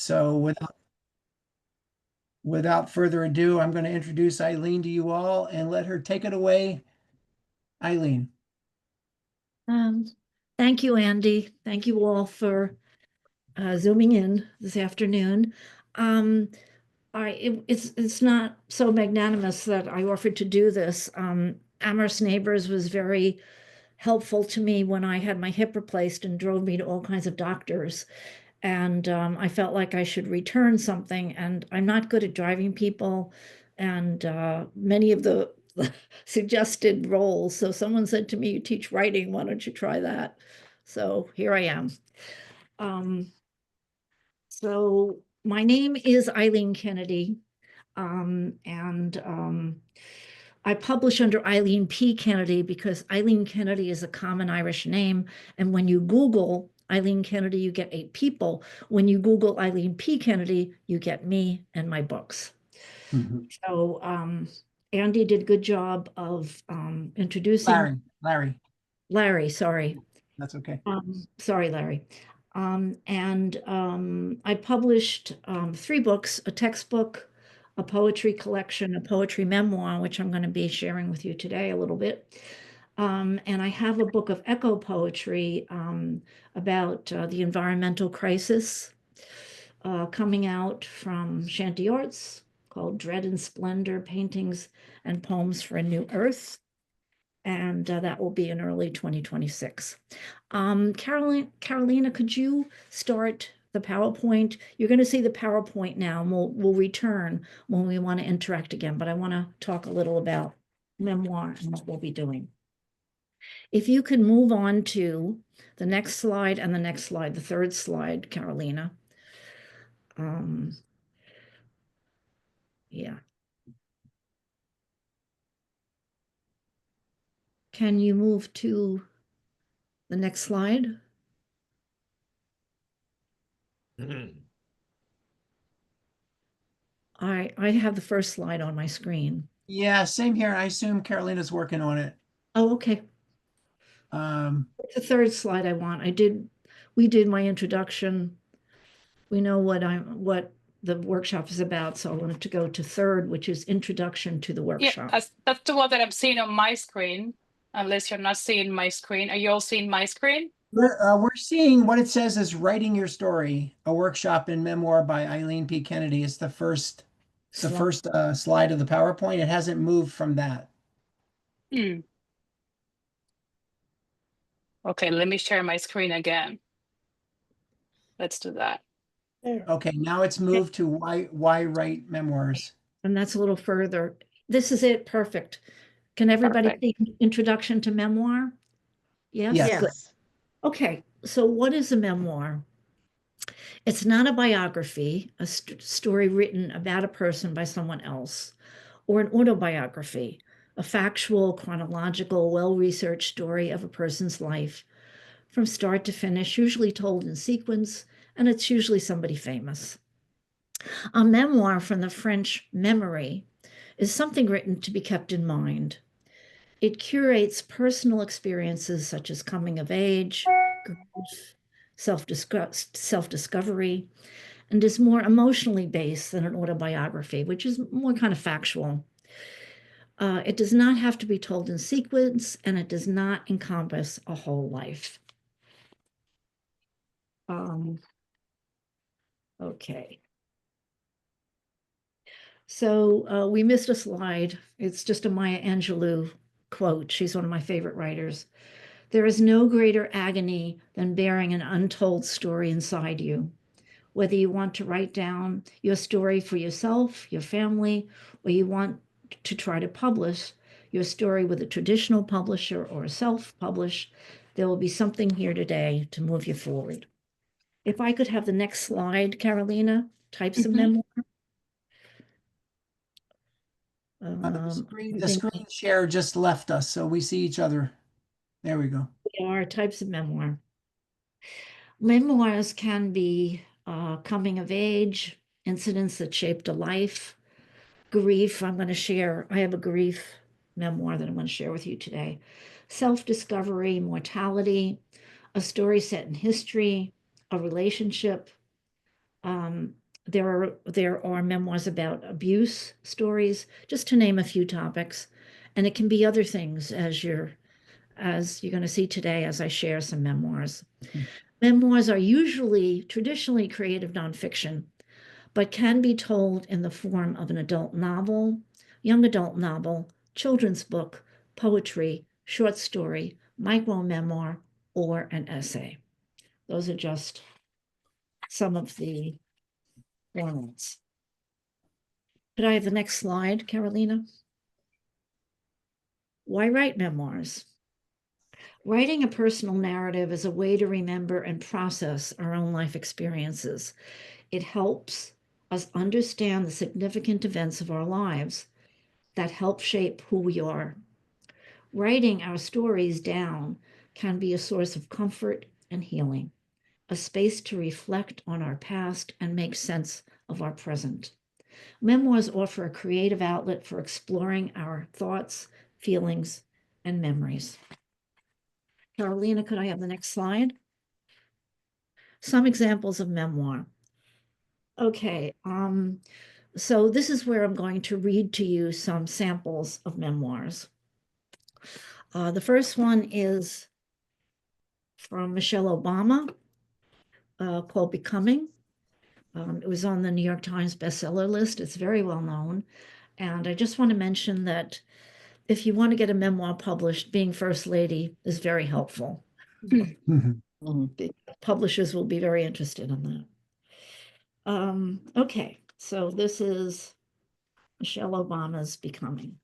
So without further ado, I'm going to introduce Eileen to you all and let her take it away. Eileen. Um, Thank you, Andy. Thank you all for zooming in this afternoon. Um, it's not so magnanimous that I offered to do this. Amherst Neighbors was very helpful to me when I had my hip replaced and drove me to all kinds of doctors. And I felt like I should return something. And I'm not good at driving people, and many of the suggested roles. So someone said to me, "You teach writing. Why don't you try that?" So here I am. Um, so my name is Eileen Kennedy, and I publish under Eileen P. Kennedy because Eileen Kennedy is a common Irish name. And when you Google Eileen Kennedy, you get 8 people. When you Google Eileen P. Kennedy, you get me and my books. Mhm. So Andy did a good job of introducing Larry, Larry, sorry. that's okay. Sorry, Larry. And I published 3 books, a textbook, a poetry collection, a poetry memoir, which I'm going to be sharing with you today a little bit. And I have a book of echo poetry about the environmental crisis coming out from Shanty Arts called Dread and Splendor, Paintings and Poems for a New Earth. And that will be in early 2026. Carolina, could you start the PowerPoint? You're going to see the PowerPoint now, and we'll return when we want to interact again. But I want to talk a little about memoir and what we'll be doing. If you can move on to the next slide and the next slide, the third slide, Carolina. Yeah. Can you move to the next slide? I have the first slide on my screen. Yeah, same here. I assume Carolina's working on it. Oh, okay. Um, The third slide I want. We did my introduction. We know what the workshop is about, so I wanted to go to third, which is introduction to the Yeah, workshop. that's the one that I'm seeing on my screen, unless you're not seeing my screen. Are you all seeing my screen? we're seeing what it says is Writing Your Story, a workshop in memoir by Eileen P. Kennedy. It's the first slide of the PowerPoint. It hasn't moved from that. Hmm. Okay, let me share my screen again. Let's do that. There. Okay, now it's moved to why write memoirs. And that's a little further. This is it. Perfect. Can everybody Perfect. see introduction to memoir? Yes? Yes. Good. Okay, so what is a memoir? It's not a biography, a story written about a person by someone else, or an autobiography, a factual, chronological, well-researched story of a person's life from start to finish, usually told in sequence, and it's usually somebody famous. A memoir, from the French memory, is something written to be kept in mind. It curates personal experiences such as coming of age, grief, self-discovery, and is more emotionally based than an autobiography, which is more kind of factual. It does not have to be told in sequence, and it does not encompass a whole life. Okay. So we missed a slide. It's just a Maya Angelou quote. She's one of my favorite writers. There is no greater agony than bearing an untold story inside you. Whether you want to write down your story for yourself, your family, or you want to try to publish your story with a traditional publisher or self-publish, there will be something here today to move you forward. If I could have the next slide, Carolina, types of memoir. The screen share just left us, so we see each other. There we go. Are types of memoir. Memoirs can be coming of age, incidents that shaped a life, grief. I have a grief memoir that I'm going to share with you today. Self-discovery, mortality, a story set in history, a relationship, There are memoirs about abuse stories, just to name a few topics, and it can be other things as you're going to see today as I share some memoirs. Memoirs are usually traditionally creative nonfiction, but can be told in the form of an adult novel, young adult novel, children's book, poetry, short story, micro memoir, or an essay. Those are just some of the formats. Could I have the next slide, Carolina? Why write memoirs? Writing a personal narrative is a way to remember and process our own life experiences. It helps us understand the significant events of our lives that help shape who we are. Writing our stories down can be a source of comfort and healing, a space to reflect on our past and make sense of our present. Memoirs offer a creative outlet for exploring our thoughts, feelings, and memories. Carolina, could I have the next slide? Some examples of memoir. Okay, so this is where I'm going to read to you some samples of memoirs. The first one is from Michelle Obama, called Becoming. It was on the New York Times bestseller list. It's very well known. And I just want to mention that if you want to get a memoir published, being First Lady is very helpful. The publishers will be very interested in that. Okay, so this is Michelle Obama's Becoming.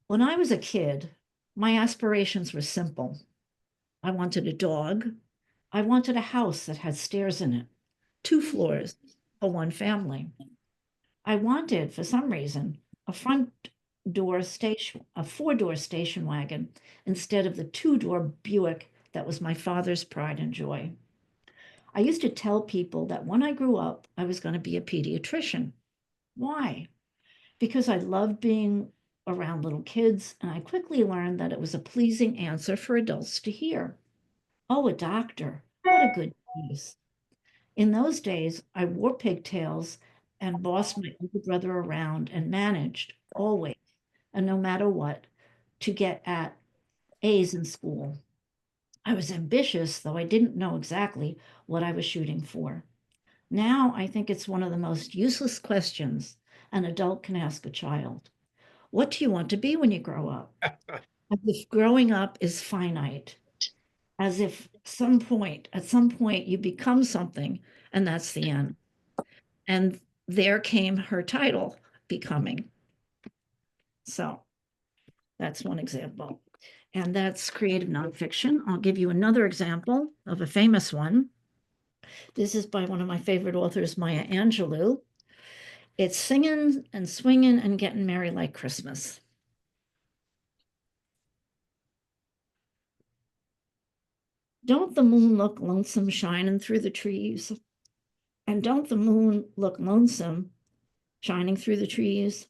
When I was a kid, my aspirations were simple. I wanted a dog. I wanted a house that had stairs in it, 2 floors for one family. I wanted, for some reason, a 4-door station wagon instead of the 2-door Buick that was my father's pride and joy. I used to tell people that when I grew up, I was going to be a pediatrician. Why? Because I loved being around little kids, and I quickly learned that it was a pleasing answer for adults to hear. Oh, a doctor. What a good choice. In those days, I wore pigtails and bossed my older brother around and managed always, and no matter what, to get at A's in school. I was ambitious, though I didn't know exactly what I was shooting for. Now I think it's one of the most useless questions an adult can ask a child. What do you want to be when you grow up? As if growing up is finite, as if at some point you become something and that's the end. And there came her title, Becoming. So that's one example. And that's creative nonfiction. I'll give you another example of a famous one. This is by one of my favorite authors, Maya Angelou. It's Singing and Swinging and Getting Merry Like Christmas. Don't the moon look lonesome shining through the trees? And don't the moon look lonesome shining through the trees?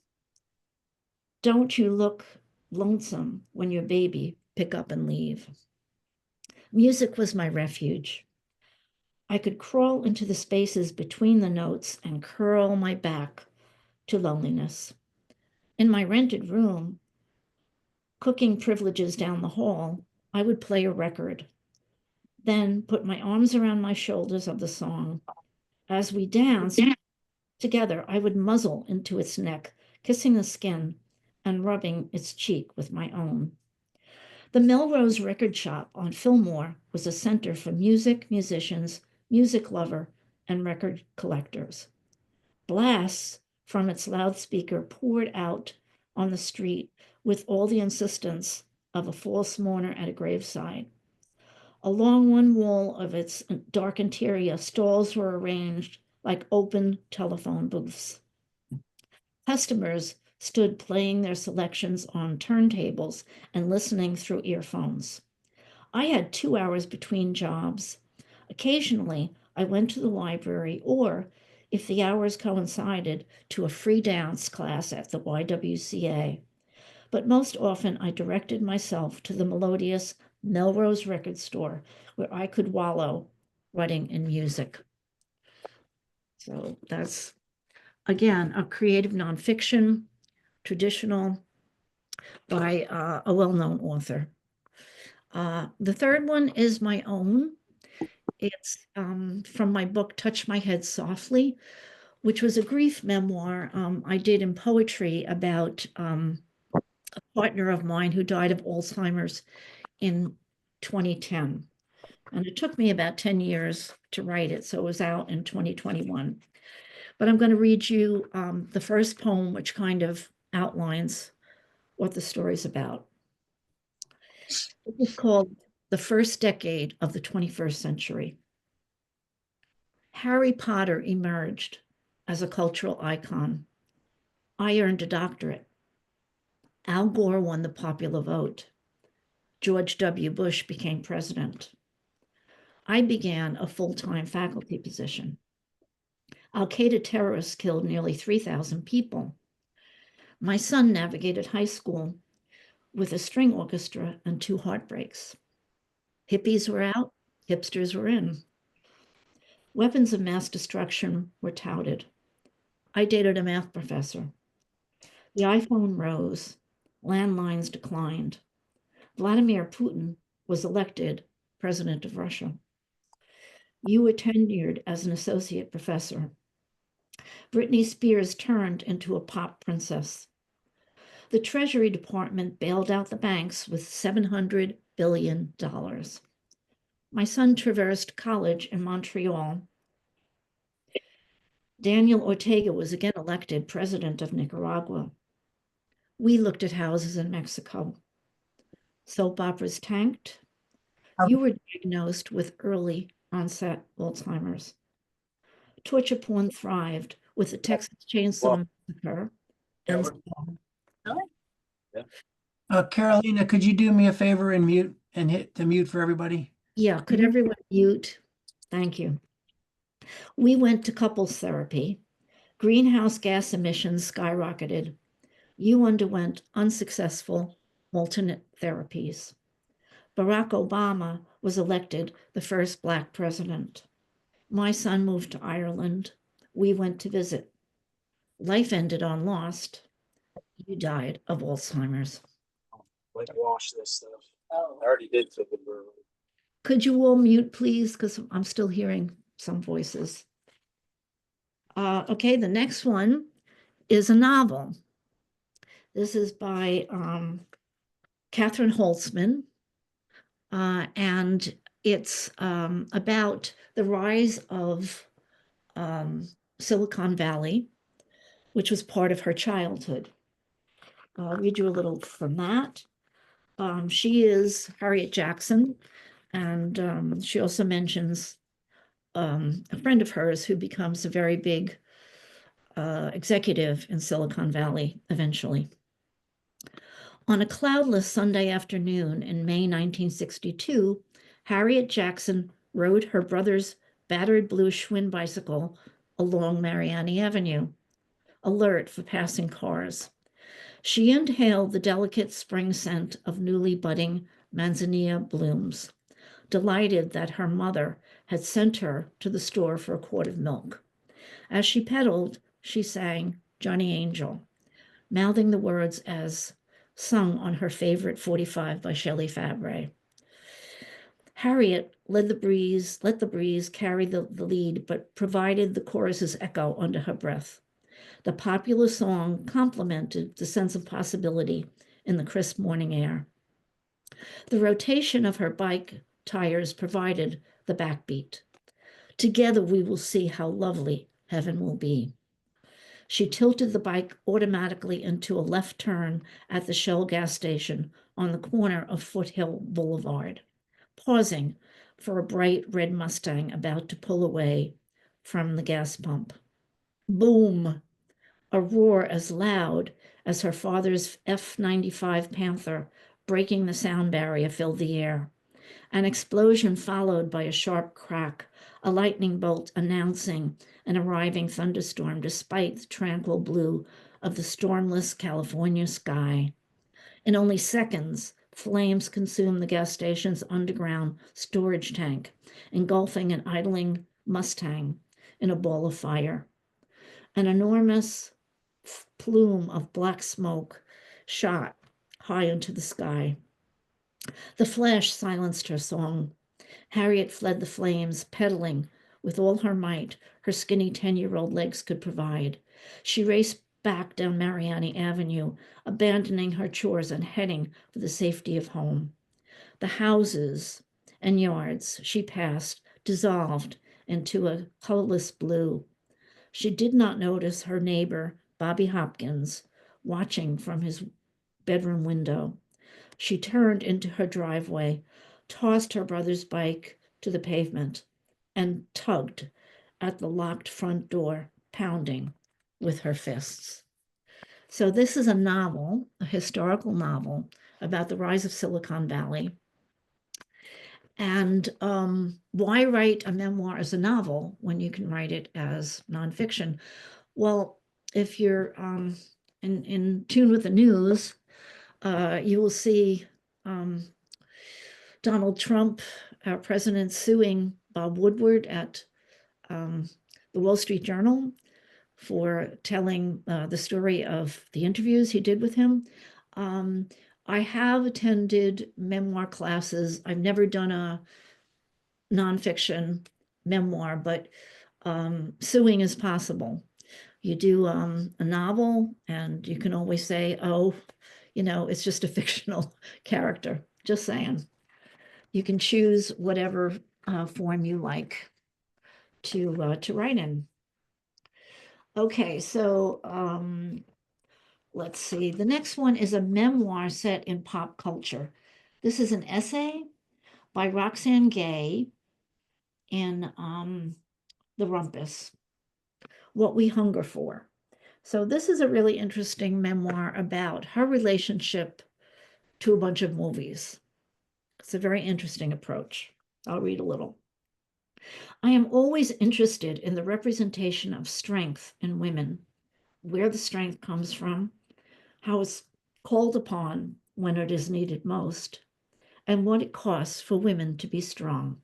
Don't you look lonesome when your baby pick up and leave? Music was my refuge. I could crawl into the spaces between the notes and curl my back to loneliness. In my rented room, cooking privileges down the hall, I would play a record, then put my arms around my shoulders of the song. As we danced together, I would muzzle into its neck, kissing the skin and rubbing its cheek with my own. The Melrose Record Shop on Fillmore was a center for music, musicians, music lover, and record collectors. Blasts from its loudspeaker poured out on the street with all the insistence of a false mourner at a graveside. Along one wall of its dark interior, stalls were arranged like open telephone booths. Customers stood playing their selections on turntables and listening through earphones. I had 2 hours between jobs. Occasionally, I went to the library or, if the hours coincided, to a free dance class at the YWCA. But most often, I directed myself to the melodious Melrose Record Store, where I could wallow, writing in music. So that's, again, a creative nonfiction, traditional, by a well-known author. The third one is my own. It's from my book, Touch My Head Softly, which was a grief memoir I did in poetry about a partner of mine who died of Alzheimer's in 2010. And it took me about 10 years to write it, so it was out in 2021. But I'm going to read you the first poem, which kind of outlines what the story's about. It is called The First Decade of the 21st Century. Harry Potter emerged as a cultural icon. I earned a doctorate. Al Gore won the popular vote. George W. Bush became president. I began a full-time faculty position. Al-Qaeda terrorists killed nearly 3,000 people. My son navigated high school with a string orchestra and 2 heartbreaks. Hippies were out, hipsters were in. Weapons of mass destruction were touted. I dated a math professor. The iPhone rose, landlines declined. Vladimir Putin was elected president of Russia. You were tenured as an associate professor. Britney Spears turned into a pop princess. The Treasury Department bailed out the banks with $700 billion. My son traversed college in Montreal. Daniel Ortega was again elected president of Nicaragua. We looked at houses in Mexico. Soap operas tanked. You were diagnosed with early onset Alzheimer's. Torture porn thrived with the Texas Chainsaw Massacre. And Carolina, could you do me a favor and mute and hit the mute for everybody? yeah, could everyone mute? Thank you. We went to couples therapy. Greenhouse gas emissions skyrocketed. You underwent unsuccessful alternate therapies. Barack Obama was elected the first Black president. My son moved to Ireland. We went to visit. Life ended on Lost. You died of Alzheimer's. Like wash this stuff. Oh. I already did for the bird. Could you all mute, please? Because I'm still hearing some voices. Okay, the next one is a novel. This is by Catherine Holtzman, and it's about the rise of Silicon Valley, which was part of her childhood. I'll read you a little from that. She is Harriet Jackson, and she also mentions a friend of hers who becomes a very big executive in Silicon Valley eventually. On a cloudless Sunday afternoon in May 1962, Harriet Jackson rode her brother's battered blue Schwinn bicycle along Mariani Avenue, alert for passing cars. She inhaled the delicate spring scent of newly budding manzanilla blooms, delighted that her mother had sent her to the store for a quart of milk. As she pedaled, she sang Johnny Angel, mouthing the words as sung on her favorite 45 by Shelley Fabre. Harriet let the breeze carry the lead, but provided the chorus's echo under her breath. The popular song complemented the sense of possibility in the crisp morning air. The rotation of her bike tires provided the backbeat. Together we will see how lovely heaven will be. She tilted the bike automatically into a left turn at the Shell gas station on the corner of Foothill Boulevard, pausing for a bright red Mustang about to pull away from the gas pump. Boom! A roar as loud as her father's F-95 Panther breaking the sound barrier filled the air. An explosion followed by a sharp crack, a lightning bolt announcing an arriving thunderstorm despite the tranquil blue of the stormless California sky. In only seconds, flames consumed the gas station's underground storage tank, engulfing an idling Mustang in a ball of fire. An enormous plume of black smoke shot high into the sky. The flash silenced her song. Harriet fled the flames, pedaling with all her might her skinny 10-year-old legs could provide. She raced back down Mariani Avenue, abandoning her chores and heading for the safety of home. The houses and yards she passed dissolved into a colorless blue. She did not notice her neighbor, Bobby Hopkins, watching from his bedroom window. She turned into her driveway, tossed her brother's bike to the pavement, and tugged at the locked front door, pounding with her fists. So this is a novel, a historical novel about the rise of Silicon Valley. And why write a memoir as a novel when you can write it as nonfiction? Well, if you're in tune with the news, you will see Donald Trump, our president, suing Bob Woodward at the Wall Street Journal for telling the story of the interviews he did with him. I have attended memoir classes. I've never done a nonfiction memoir, but suing is possible. You do a novel and you can always say, oh, it's just a fictional character. Just saying. You can choose whatever form you like to write in. Okay, so let's see. The next one is a memoir set in pop culture. This is an essay by Roxane Gay in The Rumpus, What We Hunger For. So this is a really interesting memoir about her relationship to a bunch of movies. It's a very interesting approach. I'll read a little. I am always interested in the representation of strength in women, where the strength comes from, how it's called upon when it is needed most, and what it costs for women to be strong.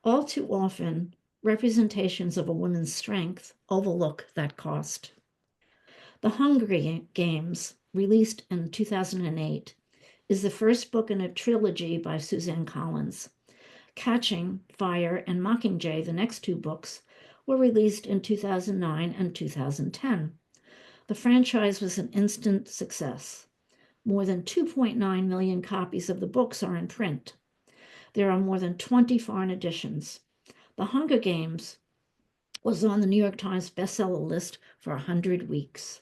All too often, representations of a woman's strength overlook that cost. The Hunger Games, released in 2008, is the first book in a trilogy by Suzanne Collins. Catching, Fire, and Mockingjay, the next two books, were released in 2009 and 2010. The franchise was an instant success. More than 2.9 million copies of the books are in print. There are more than 20 foreign editions. The Hunger Games was on the New York Times bestseller list for 100 weeks.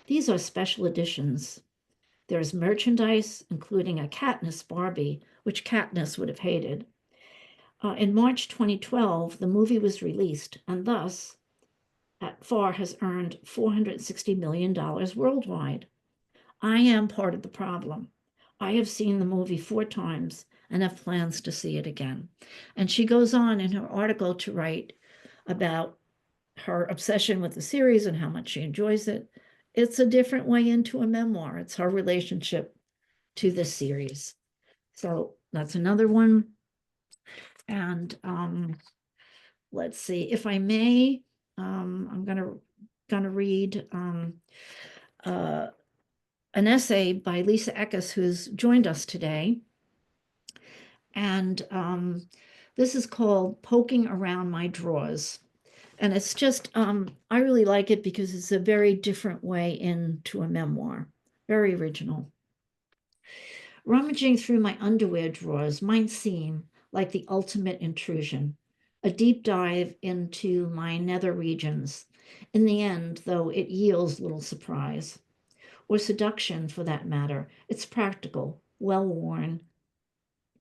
These are special editions. There's merchandise, including a Katniss Barbie, which Katniss would have hated. In March 2012, the movie was released, and thus, at far has earned $460 million worldwide. I am part of the problem. I have seen the movie 4 times and have plans to see it again. And she goes on in her article to write about her obsession with the series and how much she enjoys it. It's a different way into a memoir. It's her relationship to this series. So that's another one. And let's see, if I may, I'm gonna read an essay by Lisa Eckes, who's joined us today. And this is called Poking Around My Drawers. And it's just, I really like it because it's a very different way into a memoir, very original. Rummaging through my underwear drawers might seem like the ultimate intrusion, a deep dive into my nether regions. In the end, though, it yields little surprise, or seduction for that matter. It's practical, well-worn,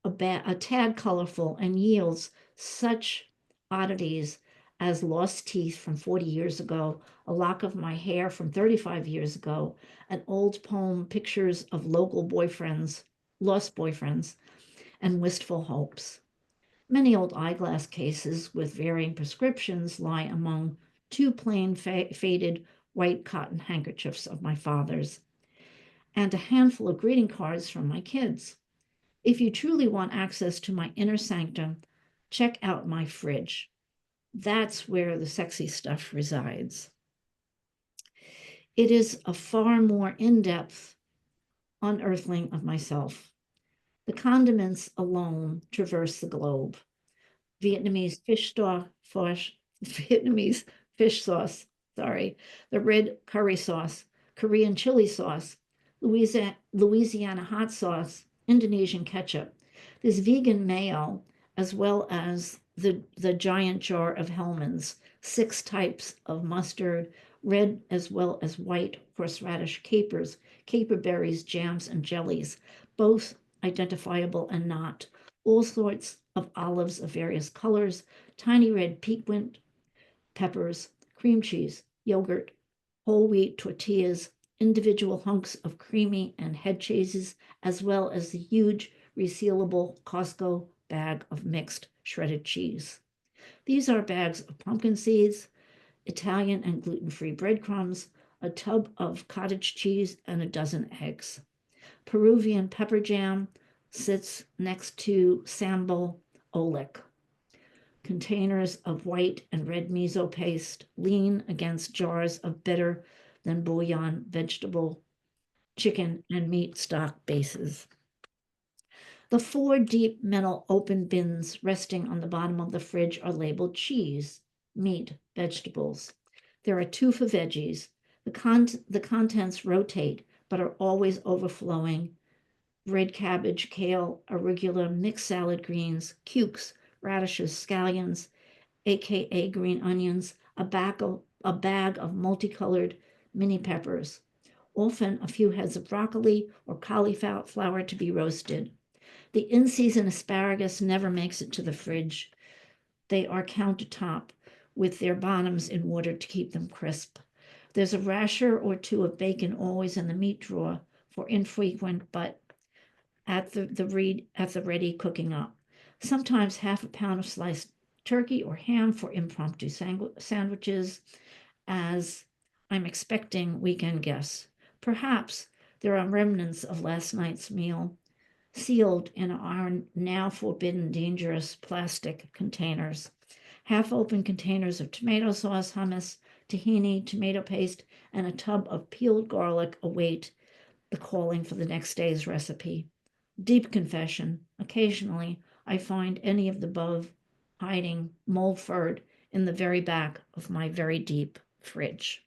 a tad colorful, and yields such oddities as lost teeth from 40 years ago, a lock of my hair from 35 years ago, an old poem, pictures of local boyfriends, lost boyfriends, and wistful hopes. Many old eyeglass cases with varying prescriptions lie among 2 plain faded white cotton handkerchiefs of my father's, and a handful of greeting cards from my kids. If you truly want access to my inner sanctum, check out my fridge. That's where the sexy stuff resides. It is a far more in-depth unearthing of myself. The condiments alone traverse the globe. Vietnamese Vietnamese fish sauce, sorry, the red curry sauce, Korean chili sauce, Louisiana hot sauce, Indonesian ketchup. This vegan mayo, as well as the giant jar of Hellmann's, 6 types of mustard, red as well as white horseradish capers, caper berries, jams, and jellies, both identifiable and not, all sorts of olives of various colors, tiny red piquant peppers, cream cheese, yogurt, whole wheat tortillas, individual hunks of creamy and head cheeses, as well as the huge resealable Costco bag of mixed shredded cheese. These are bags of pumpkin seeds, Italian and gluten-free breadcrumbs, a tub of cottage cheese, and a dozen eggs. Peruvian pepper jam sits next to sambal oelek. Containers of white and red miso paste lean against jars of better than bouillon vegetable, chicken, and meat stock bases. The 4 deep metal open bins resting on the bottom of the fridge are labeled cheese, meat, vegetables. There are 2 for veggies. The contents rotate, but are always overflowing. Red cabbage, kale, arugula, mixed salad greens, cukes, radishes, scallions, aka green onions, a bag of multicolored mini peppers, often a few heads of broccoli or cauliflower to be roasted. The in-season asparagus never makes it to the fridge. They are countertop with their bottoms in water to keep them crisp. There's a rasher or 2 of bacon always in the meat drawer for infrequent but at the ready cooking up. Sometimes half a pound of sliced turkey or ham for impromptu sandwiches, as I'm expecting weekend guests. Perhaps there are remnants of last night's meal, sealed in our now forbidden dangerous plastic containers. Half-open containers of tomato sauce, hummus, tahini, tomato paste, and a tub of peeled garlic await the calling for the next day's recipe. Deep confession, occasionally I find any of the above hiding mold-furred in the very back of my very deep fridge.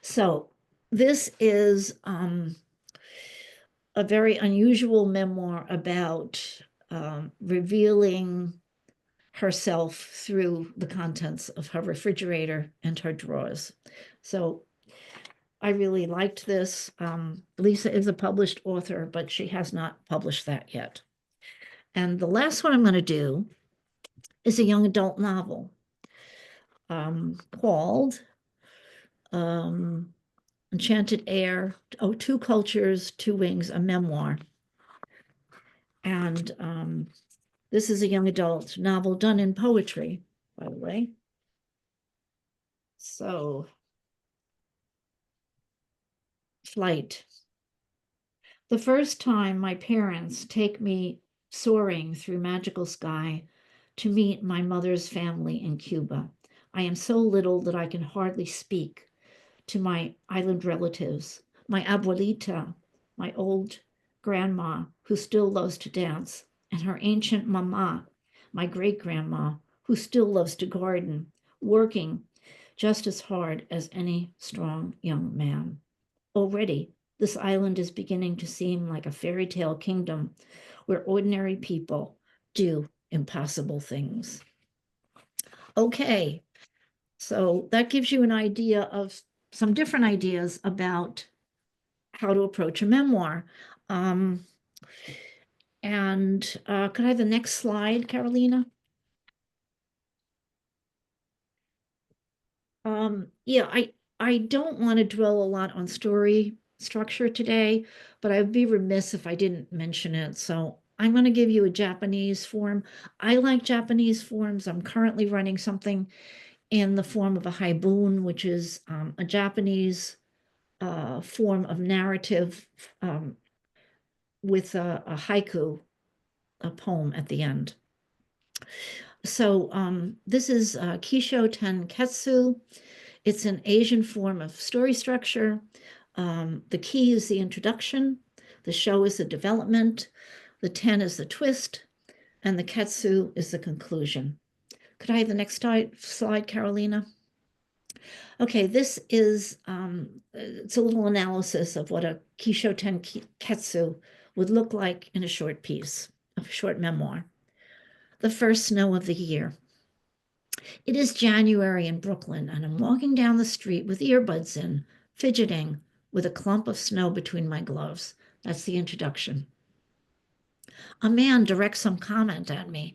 So this is a very unusual memoir about revealing herself through the contents of her refrigerator and her drawers. So I really liked this. Lisa is a published author, but she has not published that yet. And the last one I'm going to do is a young adult novel called Enchanted Air, 2 Cultures, 2 Wings, a memoir. And this is a young adult novel done in poetry, by the way. So, Flight. The first time my parents take me soaring through magical sky to meet my mother's family in Cuba. I am so little that I can hardly speak to my island relatives, my abuelita, my old grandma who still loves to dance, and her ancient mama, my great-grandma, who still loves to garden, working just as hard as any strong young man. Already, this island is beginning to seem like a fairy tale kingdom where ordinary people do impossible things. Okay, so that gives you an idea of some different ideas about how to approach a memoir. Could I have the next slide, Carolina? Yeah, I don't want to dwell a lot on story structure today, but I'd be remiss if I didn't mention it. So I'm going to give you a Japanese form. I like Japanese forms. I'm currently running something in the form of a haibun, which is a Japanese form of narrative with a haiku, a poem at the end. So this is Kisho Tenketsu. It's an Asian form of story structure. The key is the introduction. The show is the development. The 10 is the twist. And the ketsu is the conclusion. Could I have the next slide, Carolina? Okay, this is it's a little analysis of what a Kisho Tenketsu would look like in a short piece, a short memoir. The first snow of the year. It is January in Brooklyn, and I'm walking down the street with earbuds in, fidgeting with a clump of snow between my gloves. That's the introduction. A man directs some comment at me,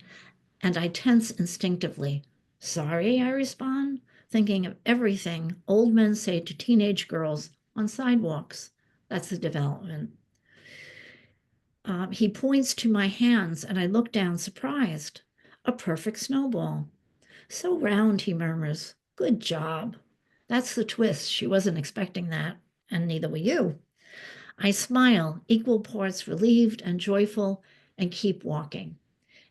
and I tense instinctively. Sorry, I respond, thinking of everything old men say to teenage girls on sidewalks. That's the development. He points to my hands, and I look down surprised. A perfect snowball. So round, he murmurs. Good job. That's the twist. She wasn't expecting that, and neither were you. I smile, equal parts relieved and joyful, and keep walking.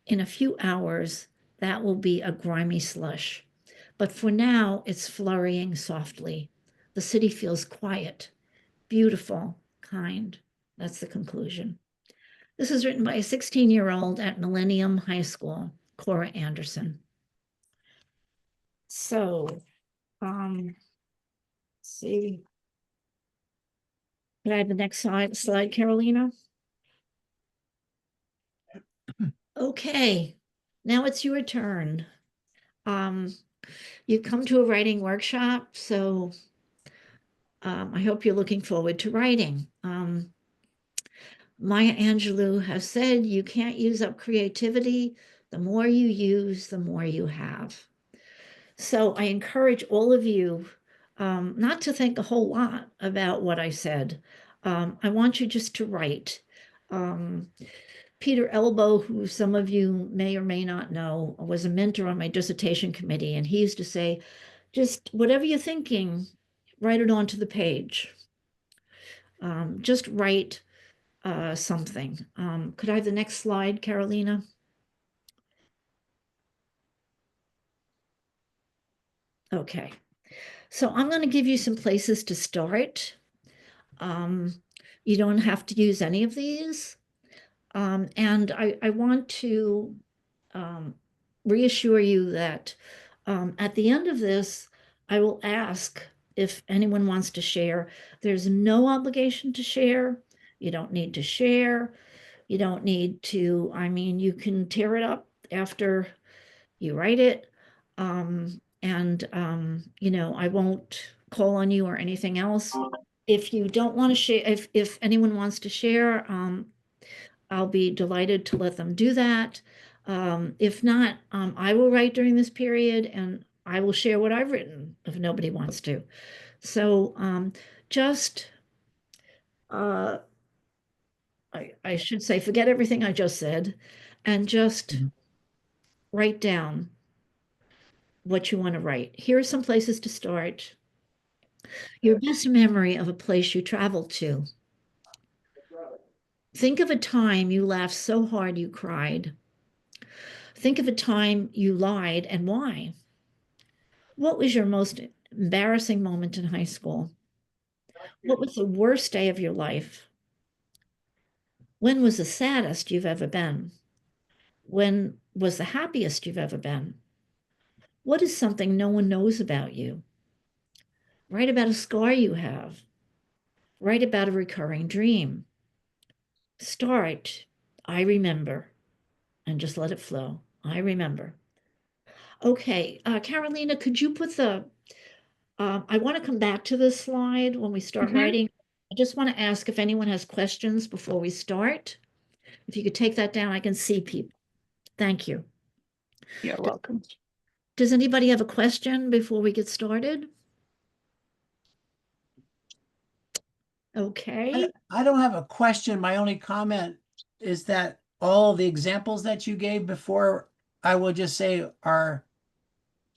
In a few hours, that will be a grimy slush. But for now, it's flurrying softly. The city feels quiet, beautiful, kind. That's the conclusion. This is written by a 16-year-old at Millennium High School, Cora Anderson. So, let's see. Can I have the next slide, Carolina? Okay, now it's your turn. You come to a writing workshop, so I hope you're looking forward to writing. Maya Angelou has said, you can't use up creativity. The more you use, the more you have. So I encourage all of you not to think a whole lot about what I said. I want you just to write. Peter Elbow, who some of you may or may not know, was a mentor on my dissertation committee, and he used to say, just whatever you're thinking, write it onto the page. Just write something. Could I have the next slide, Carolina? Okay. So I'm going to give you some places to start. You don't have to use any of these. And I want to reassure you that at the end of this, I will ask if anyone wants to share. There's no obligation to share. You don't need to share. You don't need to, I mean, you can tear it up after you write it. You know, I won't call on you or anything else. If you don't want to share, if anyone wants to share, I'll be delighted to let them do that. If not, I will write during this period and I will share what I've written if nobody wants to. So just, I should say, forget everything I just said and just write down what you want to write. Here are some places to start. Your best memory of a place you traveled to. Think of a time you laughed so hard you cried. Think of a time you lied and why. What was your most embarrassing moment in high school? What was the worst day of your life? When was the saddest you've ever been? When was the happiest you've ever been? What is something no one knows about you? Write about a scar you have. Write about a recurring dream. Start, I remember, and just let it flow. I remember. Okay, Carolina, could you put the, I want to come back to this slide when we start writing. I just want to ask if anyone has questions before we start. If you could take that down, I can see people. Thank you. You're welcome. Does anybody have a question before we get started? Okay. I don't have a question. My only comment is that all the examples that you gave before, I will just say are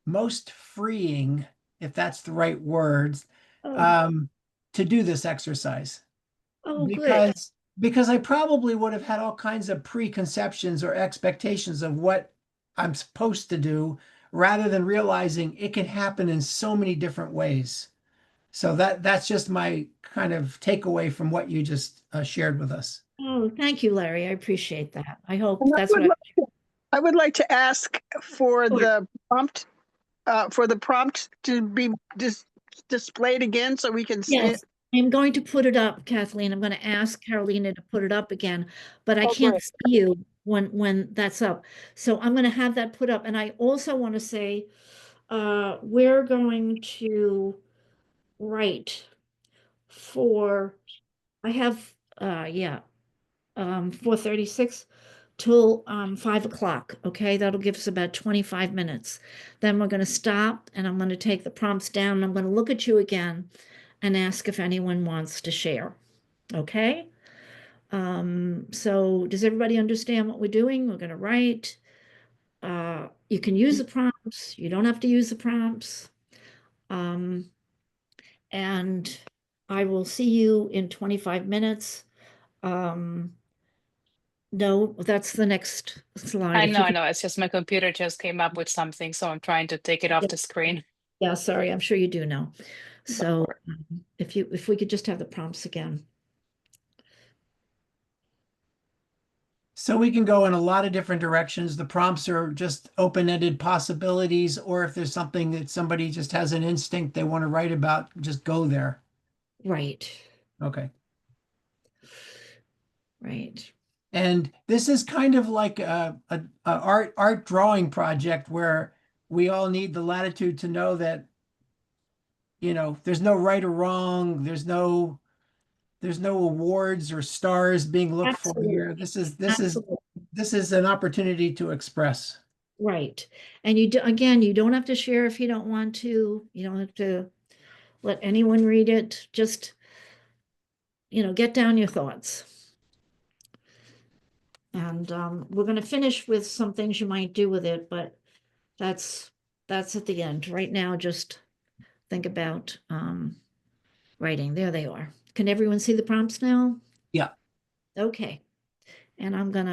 most freeing, if that's the right words, to do this exercise. Oh, good. Because I probably would have had all kinds of preconceptions or expectations of what I'm supposed to do, rather than realizing it can happen in so many different ways. So that's just my kind of takeaway from what you just shared with us. Oh, thank you, Larry. I appreciate that. I hope And that's what I would like to ask for Sure. the prompt to be displayed again so we can see Yes, it. I'm going to put it up, Kathleen. I'm going to ask Carolina to put it up again, but I Oh, can't great. see you when that's up. So I'm going to have that put up. And I also want to say, we're going to write for, I have, 4:36 till 5 o'clock. Okay, that'll give us about 25 minutes. Then we're going to stop and I'm going to take the prompts down. And I'm going to look at you again and ask if anyone wants to share. Okay. So does everybody understand what we're doing? We're going to write. You can use the prompts. You don't have to use the prompts. And I will see you in 25 minutes. No, that's the next slide. I If know, you I could, know. It's just my computer just came up with something, so I'm trying to take it off the screen. yeah, sorry, I'm sure you do know. So if we could just have the prompts again. So we can go in a lot of different directions. The prompts are just open-ended possibilities, or if there's something that somebody just has an instinct they want to write about, just go there. Right, Okay. right. And this is kind of like a art drawing project where we all need the latitude to know that, there's no right or wrong. There's no awards or stars being looked for here. Absolutely. Absolutely. This is an opportunity to express. Right. And you do, again, you don't have to share if you don't want to. You don't have to let anyone read it. Just, get down your thoughts. And we're going to finish with some things you might do with it, but that's at the end. Right now, just think about writing. There they are. Can everyone see the prompts now? Yeah. Okay. And I'm going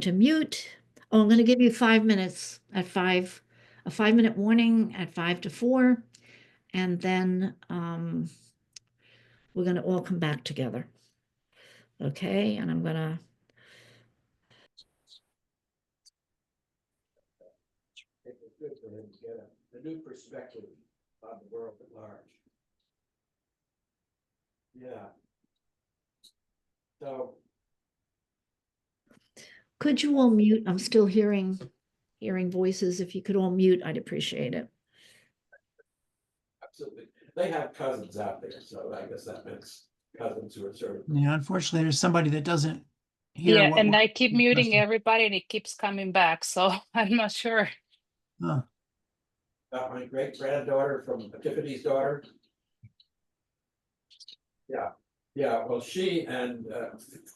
to mute. Oh, I'm going to give you 5 minutes at 5, a 5-minute warning at 5 to 4. And then we're going to all come back together. Okay. And I'm going to, It was good for him to get a new perspective on the world at large. Yeah. So, could you all mute? I'm still hearing voices. If you could all mute, I'd appreciate it. absolutely, they have cousins out there, so I guess that makes cousins who are sort of. Yeah, unfortunately, there's somebody that doesn't hear Yeah, what and we're I keep muting discussing. everybody and it keeps coming back, so I'm not sure. Huh. Got my great granddaughter from Tiffany's daughter. Yeah, well, she and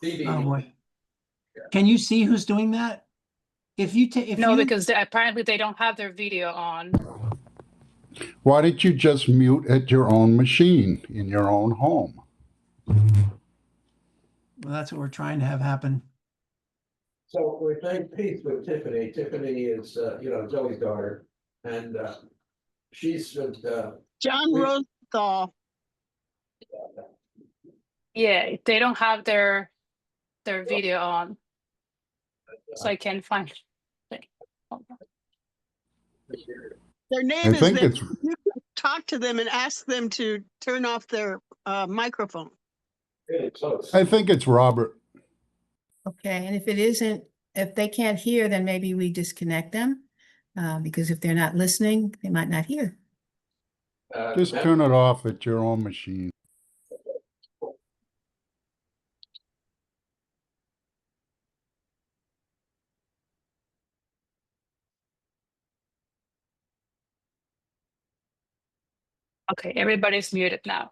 Phoebe. Oh boy. Can you see who's doing that? If No, you because apparently they don't have their video on. Why did you just mute at your own machine in your own home? well, that's what we're trying to have happen. So we're saying peace with Tiffany. Tiffany is, Zoe's daughter, and she's with. John We- Rosenthal. Yeah, they don't have their video on, so I can't find it. Their I name is think there. it's You can talk to them and ask them to turn off their microphone. Really close. I think it's Robert. Okay, and if it isn't, if they can't hear, then maybe we disconnect them. Because if they're not listening, they might not hear. Just turn it off at your own machine. Okay, everybody's muted now.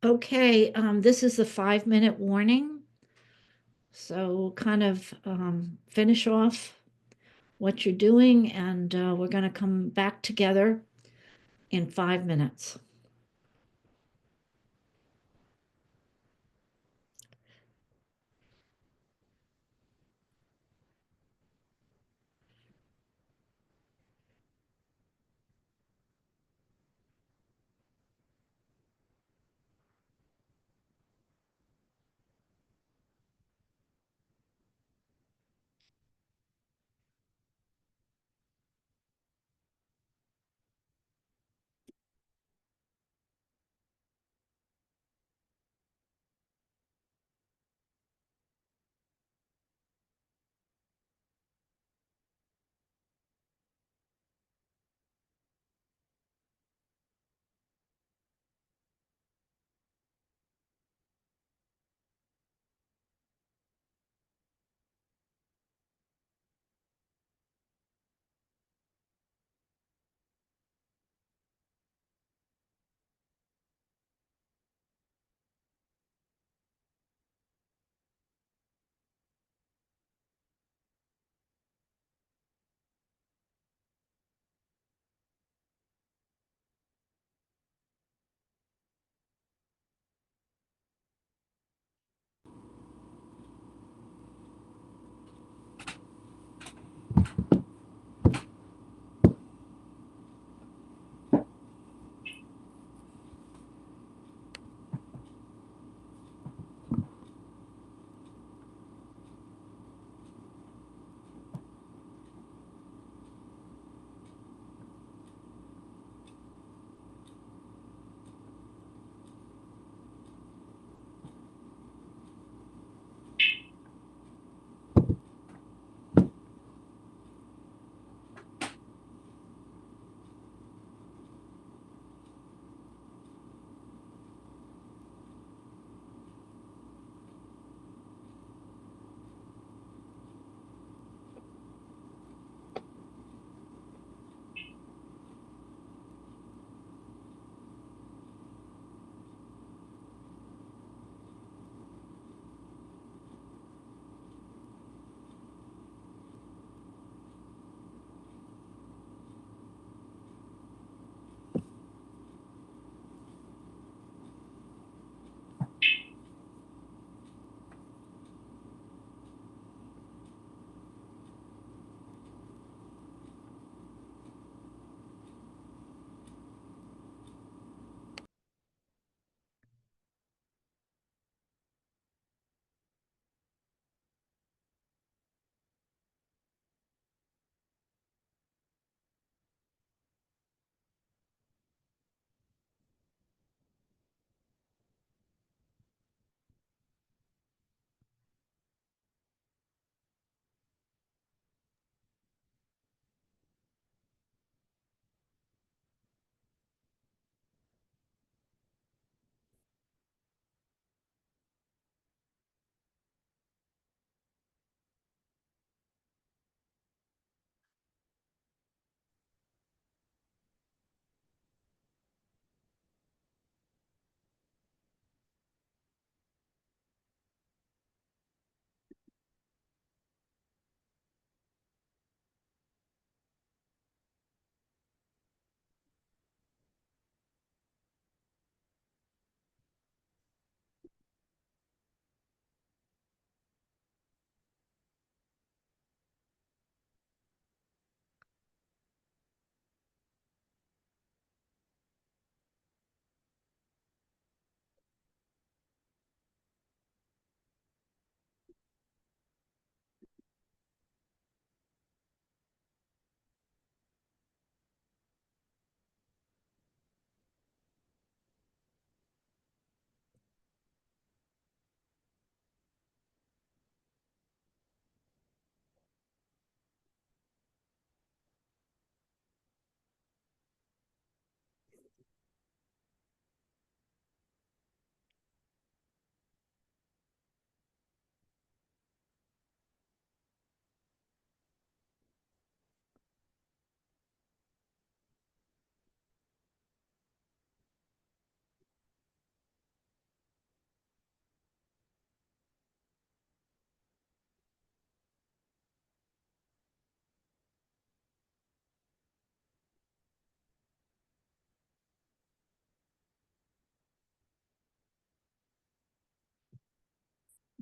Okay, this is the 5-minute warning. So kind of finish off what you're doing, and we're going to come back together in 5 minutes.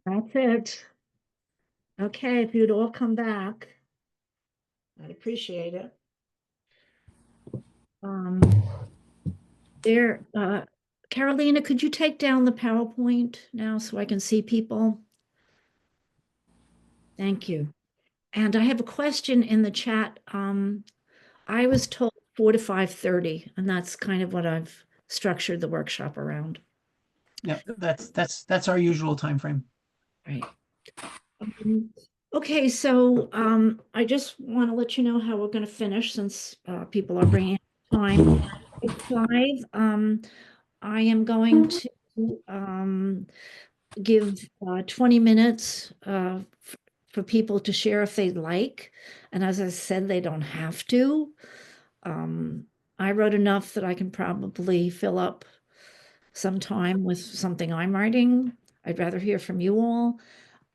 That's it. Okay, if you'd all come back, I'd appreciate it. There, Carolina, could you take down the PowerPoint now so I can see people? Thank you. And I have a question in the chat. I was told 4 to 5:30, and that's kind of what I've structured the workshop around. Yeah, that's our usual time frame. Right. Okay, so I just want to let you know how we're going to finish since people are bringing time. At 5, I am going to give 20 minutes for people to share if they'd like. And as I said, they don't have to. I wrote enough that I can probably fill up some time with something I'm writing. I'd rather hear from you all.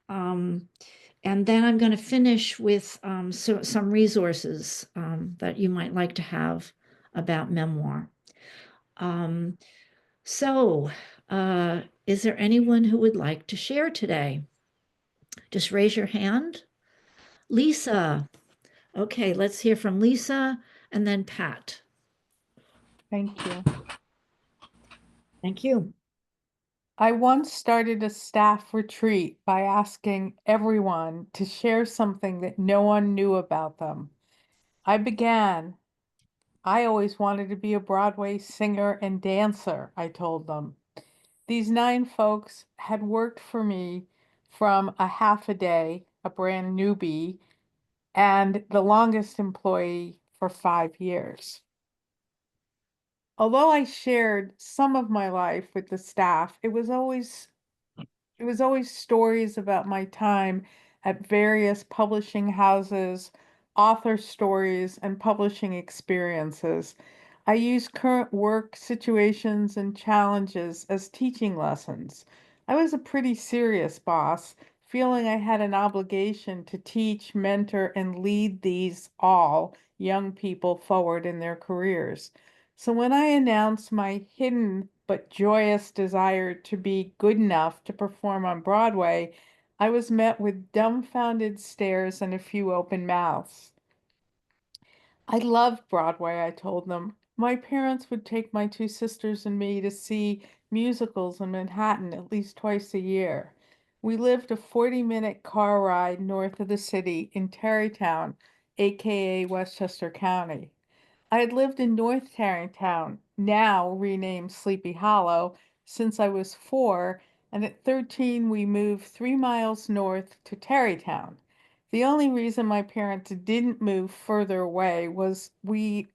And then I'm going to finish with some resources that you might like to have about memoir. So, is there anyone who would like to share today? Just raise your hand. Lisa. Okay, let's hear from Lisa and then Pat. Thank you. Thank you. I once started a staff retreat by asking everyone to share something that no one knew about them. I always wanted to be a Broadway singer and dancer, I told them. These 9 folks had worked for me from a half a day, a brand newbie, and the longest employee for 5 years. Although I shared some of my life with the staff, it was always stories about my time at various publishing houses, author stories, and publishing experiences. I use current work situations and challenges as teaching lessons. I was a pretty serious boss, feeling I had an obligation to teach, mentor, and lead these all young people forward in their careers. So when I announced my hidden but joyous desire to be good enough to perform on Broadway, I was met with dumbfounded stares and a few open mouths. I loved Broadway, I told them. My parents would take my 2 sisters and me to see musicals in Manhattan at least twice a year. We lived a 40-minute car ride north of the city in Tarrytown, aka Westchester County. I had lived in North Tarrytown, now renamed Sleepy Hollow, since I was 4, and at 13 we moved 3 miles north to Tarrytown. The only reason my parents didn't move further away was we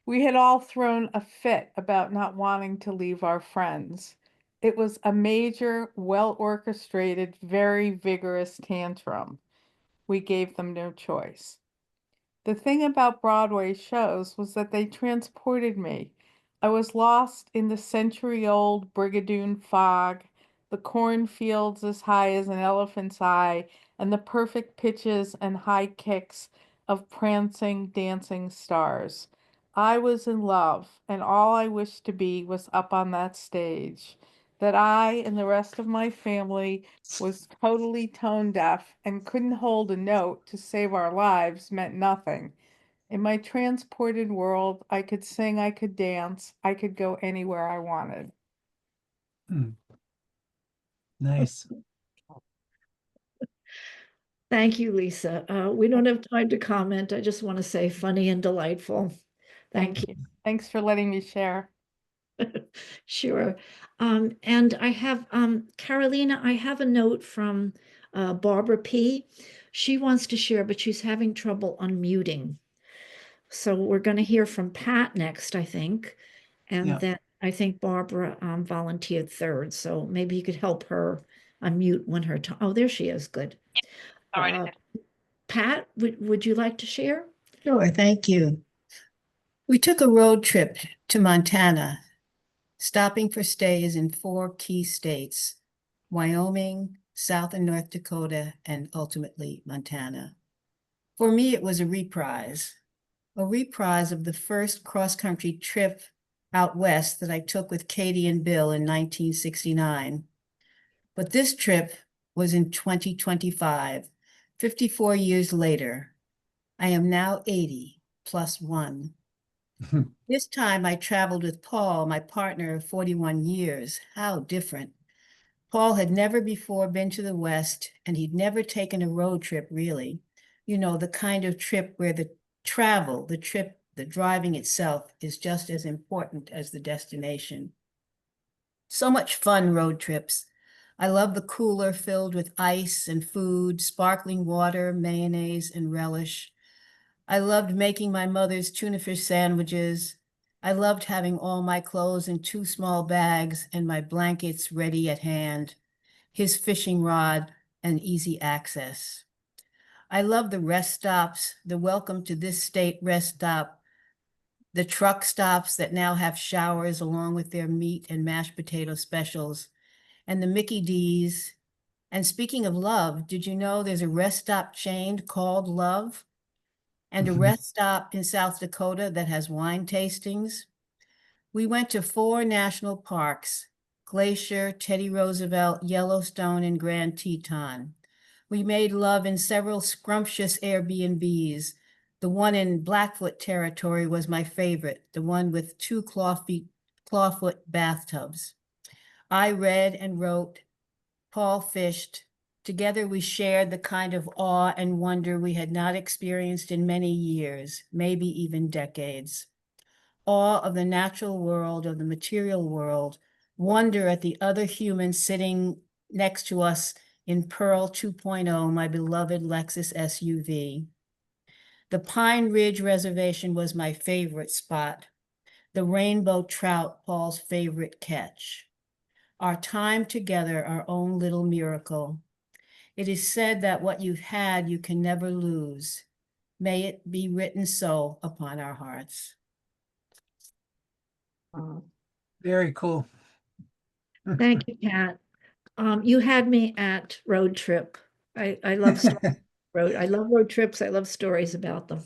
had all thrown a fit about not wanting to leave our friends. It was a major, well-orchestrated, very vigorous tantrum. We gave them no choice. The thing about Broadway shows was that they transported me. I was lost in the century-old Brigadoon fog, the cornfields as high as an elephant's eye, and the perfect pitches and high kicks of prancing, dancing stars. I was in love, and all I wished to be was up on that stage. That I and the rest of my family was totally tone deaf and couldn't hold a note to save our lives meant nothing. In my transported world, I could sing, I could dance, I could go anywhere I wanted. Nice. Thank you, Lisa. We don't have time to comment. I just want to say funny and delightful. Thank you. Thanks for letting me share. Sure. And I have, Carolina, I have a note from Barbara P. She wants to share, but she's having trouble unmuting. So we're going to hear from Pat next, I think. And Yeah. then I think Barbara volunteered third. So maybe you could help her unmute when her time. Oh, there she is. Good. Pat, would you like to share? Sure, thank you. We took a road trip to Montana, stopping for stays in 4 key states: Wyoming, South and North Dakota, and ultimately Montana. For me, it was a reprise of the first cross-country trip out west that I took with Katie and Bill in 1969. But this trip was in 2025, 54 years later. I am now 80 plus 1. This time I traveled with Paul, my partner of 41 years. How different. Paul had never before been to the West, and he'd never taken a road trip, really. You know, the kind of trip where the travel, the trip, the driving itself is just as important as the destination. So much fun road trips. I love the cooler filled with ice and food, sparkling water, mayonnaise, and relish. I loved making my mother's tuna fish sandwiches. I loved having all my clothes in 2 small bags and my blankets ready at hand, his fishing rod, and easy access. I love the rest stops, the welcome to this state rest stop, the truck stops that now have showers along with their meat and mashed potato specials, and the Mickey D's. And speaking of love, did you know there's a rest stop chain called Love? And a rest stop in South Dakota that has wine tastings? We went to 4 national parks: Glacier, Teddy Roosevelt, Yellowstone, and Grand Teton. We made love in several scrumptious Airbnbs. The one in Blackfoot territory was my favorite, the one with 2 clawfoot bathtubs. I read and wrote. Paul fished. Together we shared the kind of awe and wonder we had not experienced in many years, maybe even decades. Awe of the natural world, of the material world, wonder at the other humans sitting next to us in Pearl 2.0, my beloved Lexus SUV. The Pine Ridge Reservation was my favorite spot. The rainbow trout, Paul's favorite catch. Our time together, our own little miracle. It is said that what you've had, you can never lose. May it be written so upon our hearts. Very cool. Thank you, Pat. You had me at road trip. I love I love road trips. I love stories about them.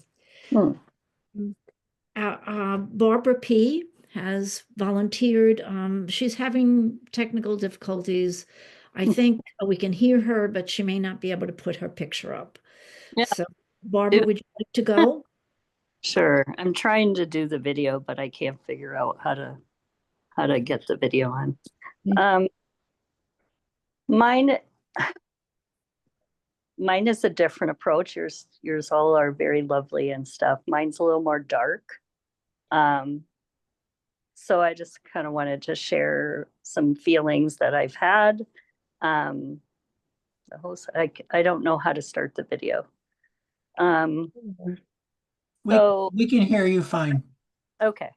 Barbara P. has volunteered. She's having technical difficulties. I think we can hear her, but she may not be able to put her picture up. Yeah. So, Barbara, would you like to go? Sure. I'm trying to do the video, but I can't figure out how to get the video on. Mine is a different approach. Yours all are very lovely and stuff. Mine's a little more dark. So I just kind of wanted to share some feelings that I've had. The host, I don't know how to start the video. We can hear you fine. Okay.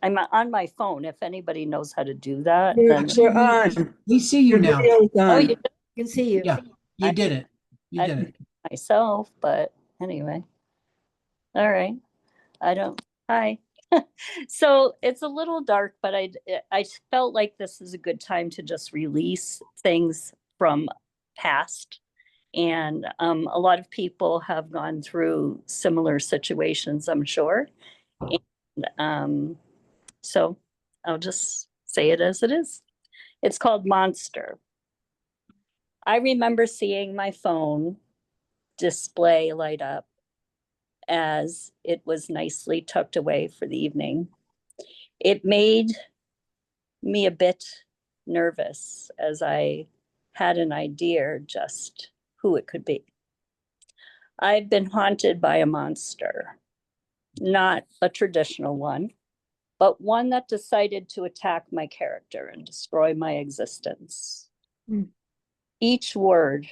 I'm on my phone. If anybody knows how to do that, Actually, we see you now. Oh, you can see you. Yeah, you did it. You did it myself, but anyway. All right. Hi. So it's a little dark, but I felt like this is a good time to just release things from past. And a lot of people have gone through similar situations, I'm sure. And so I'll just say it as it is. It's called Monster. I remember seeing my phone display light up as it was nicely tucked away for the evening. It made me a bit nervous as I had an idea just who it could be. I've been haunted by a monster, not a traditional one, but one that decided to attack my character and destroy my existence. Each word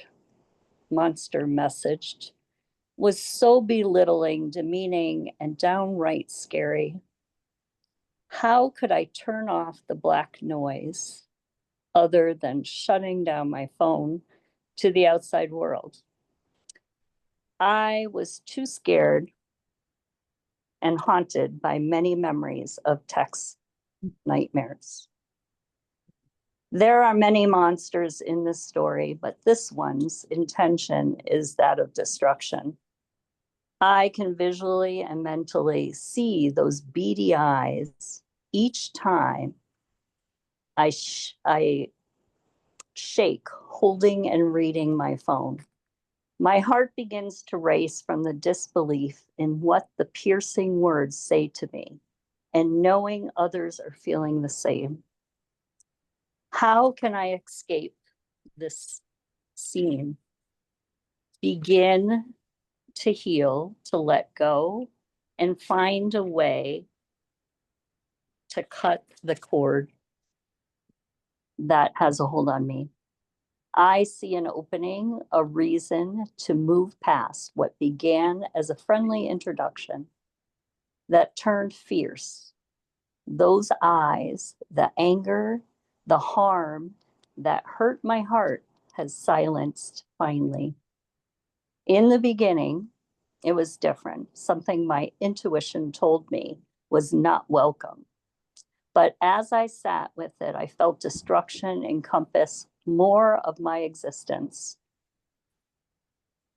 monster messaged was so belittling, demeaning, and downright scary. How could I turn off the black noise other than shutting down my phone to the outside world? I was too scared and haunted by many memories of text nightmares. There are many monsters in this story, but this one's intention is that of destruction. I can visually and mentally see those beady eyes each time I shake holding and reading my phone. My heart begins to race from the disbelief in what the piercing words say to me and knowing others are feeling the same. How can I escape this scene? Begin to heal, to let go, and find a way to cut the cord that has a hold on me. I see an opening, a reason to move past what began as a friendly introduction that turned fierce. Those eyes, the anger, the harm that hurt my heart has silenced finally. In the beginning, it was different. Something my intuition told me was not welcome. But as I sat with it, I felt destruction encompass more of my existence.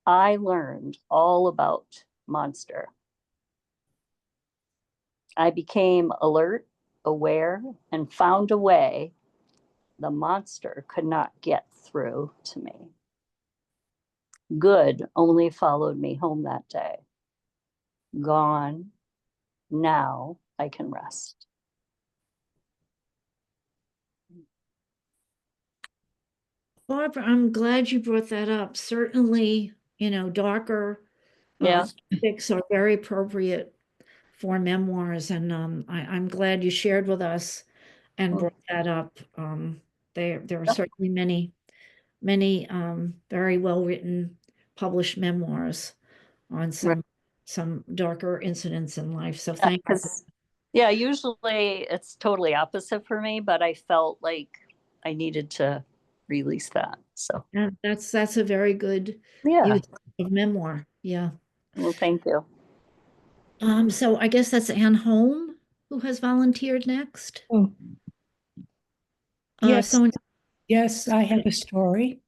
I learned all about monster. I became alert, aware, and found a way the monster could not get through to me. Good only followed me home that day. Gone, now I can rest. Barbara, I'm glad you brought that up. Certainly, darker Yeah. topics are very appropriate for memoirs, and I'm glad you shared with us and brought that up. There are certainly many very well-written, published memoirs on some darker incidents in life. So thank you. Yeah, usually it's totally opposite for me, but I felt like I needed to release that. So Yeah, that's a very good use of memoir. Yeah. Well, thank you. So I guess that's Ann Holm who has volunteered next. Oh, yes. Sonia. Yes, I have a story.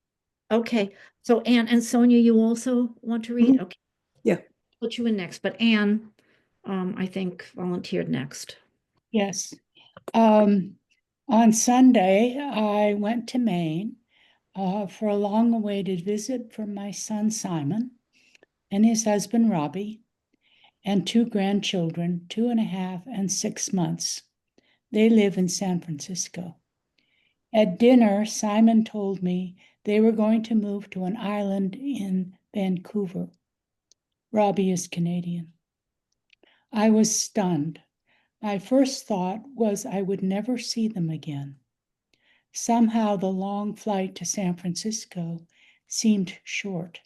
Okay. So Ann and Sonia, you also want to read? Okay. Yeah. Put you in next, but Ann, I think volunteered next. Yes. On Sunday, I went to Maine for a long-awaited visit from my son Simon and his husband Robbie and 2 grandchildren, 2.5 and 6 months. They live in San Francisco. At dinner, Simon told me they were going to move to an island in Vancouver. Robbie is Canadian. I was stunned. My first thought was I would never see them again. Somehow the long flight to San Francisco seemed short.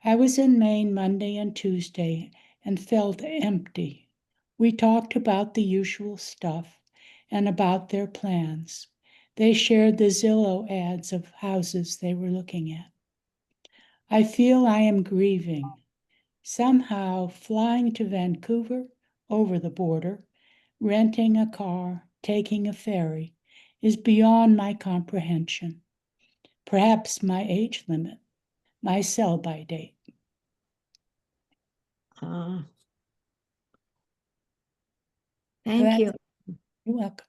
I was in Maine Monday and Tuesday and felt empty. We talked about the usual stuff and about their plans. They shared the Zillow ads of houses they were looking at. I feel I am grieving. Somehow flying to Vancouver over the border, renting a car, taking a ferry, is beyond my comprehension. Perhaps my age limit, my sell-by date. Thank you. You're welcome.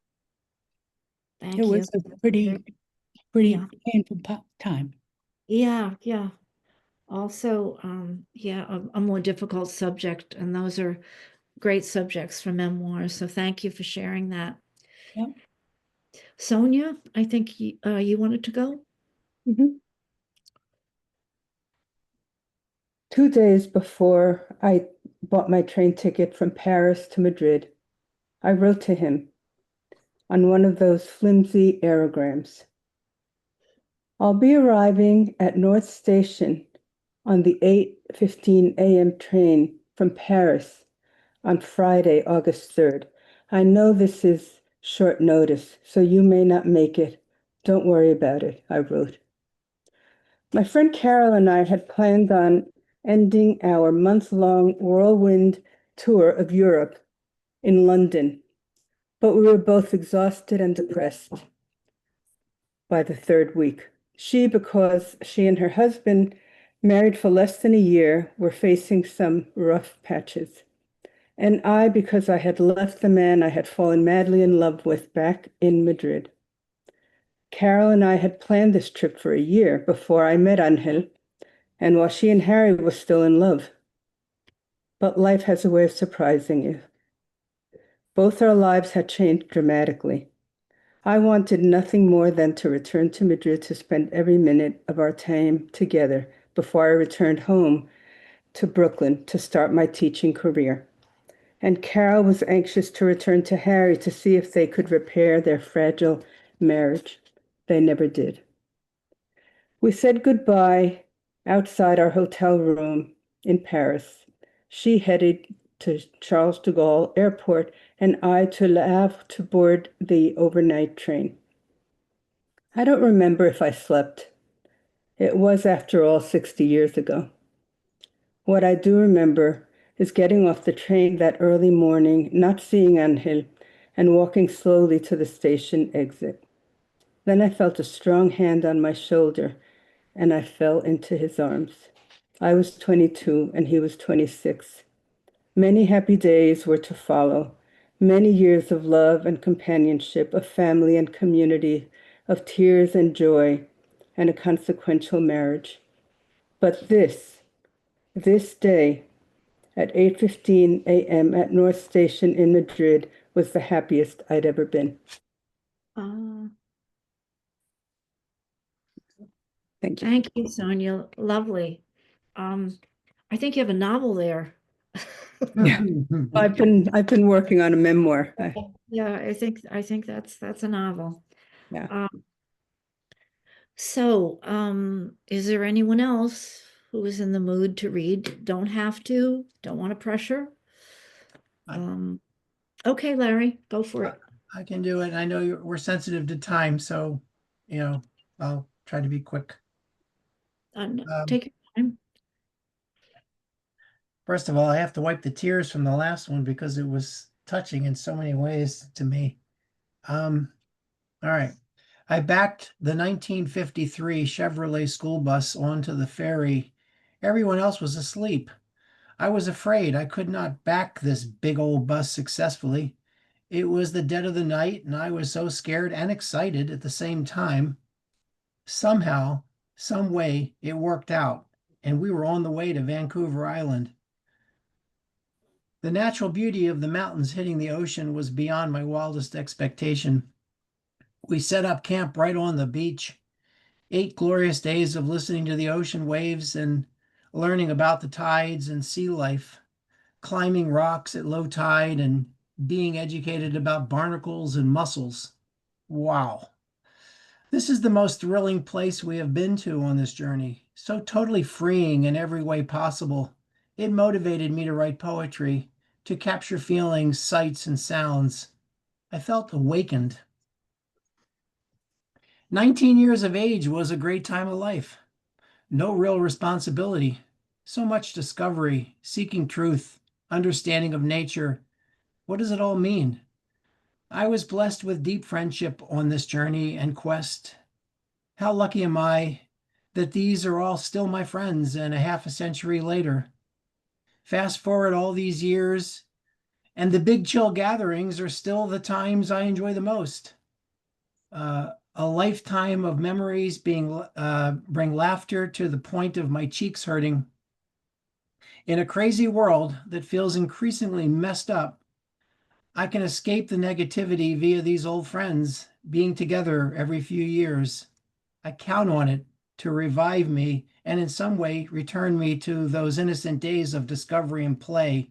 Thank It you. was a pretty painful time. Yeah. Also, a more difficult subject, and those are great subjects for memoirs. So thank you for sharing that. Yep. Sonia, I think you wanted to go? 2 days before I bought my train ticket from Paris to Madrid, I wrote to him on one of those flimsy aerograms. I'll be arriving at North Station on the 8:15 a.m. train from Paris on Friday, August 3rd. I know this is short notice, so you may not make it. Don't worry about it, I wrote. My friend Carol and I had planned on ending our month-long whirlwind tour of Europe in London, but we were both exhausted and depressed by the 3rd week. She, because she and her husband, married for less than a year, were facing some rough patches. And I, because I had left the man I had fallen madly in love with back in Madrid. Carol and I had planned this trip for a year before I met Angel, and while she and Harry were still in love. But life has a way of surprising you. Both our lives had changed dramatically. I wanted nothing more than to return to Madrid to spend every minute of our time together before I returned home to Brooklyn to start my teaching career. And Carol was anxious to return to Harry to see if they could repair their fragile marriage. They never did. We said goodbye outside our hotel room in Paris. She headed to Charles de Gaulle Airport and I to Le Havre to board the overnight train. I don't remember if I slept. It was, after all, 60 years ago. What I do remember is getting off the train that early morning, not seeing Angel, and walking slowly to the station exit. Then I felt a strong hand on my shoulder, and I fell into his arms. I was 22 and he was 26. Many happy days were to follow, many years of love and companionship, of family and community, of tears and joy, and a consequential marriage. But this day, at 8:15 a.m. at North Station in Madrid, was the happiest I'd ever been. Thank you. Thank you, Sonia. Lovely. I think you have a novel there. I've been working on a memoir. Yeah, I think that's a novel. Yeah. Is there anyone else who is in the mood to read? Don't have to, don't want to pressure. Okay, Larry, go for it. I can do it. I know we're sensitive to time, so, I'll try to be quick. Take your time. First of all, I have to wipe the tears from the last one because it was touching in so many ways to me. All right. I backed the 1953 Chevrolet school bus onto the ferry. Everyone else was asleep. I was afraid I could not back this big old bus successfully. It was the dead of the night, and I was so scared and excited at the same time. Somehow, some way, it worked out, and we were on the way to Vancouver Island. The natural beauty of the mountains hitting the ocean was beyond my wildest expectation. We set up camp right on the beach. 8 glorious days of listening to the ocean waves and learning about the tides and sea life, climbing rocks at low tide and being educated about barnacles and mussels. Wow. This is the most thrilling place we have been to on this journey. So totally freeing in every way possible. It motivated me to write poetry, to capture feelings, sights, and sounds. I felt awakened. 19 years of age was a great time of life. No real responsibility. So much discovery, seeking truth, understanding of nature. What does it all mean? I was blessed with deep friendship on this journey and quest. How lucky am I that these are all still my friends and a half a century later. Fast forward all these years, and the big chill gatherings are still the times I enjoy the most. A lifetime of memories bring laughter to the point of my cheeks hurting. In a crazy world that feels increasingly messed up, I can escape the negativity via these old friends, being together every few years. I count on it to revive me and in some way return me to those innocent days of discovery and play.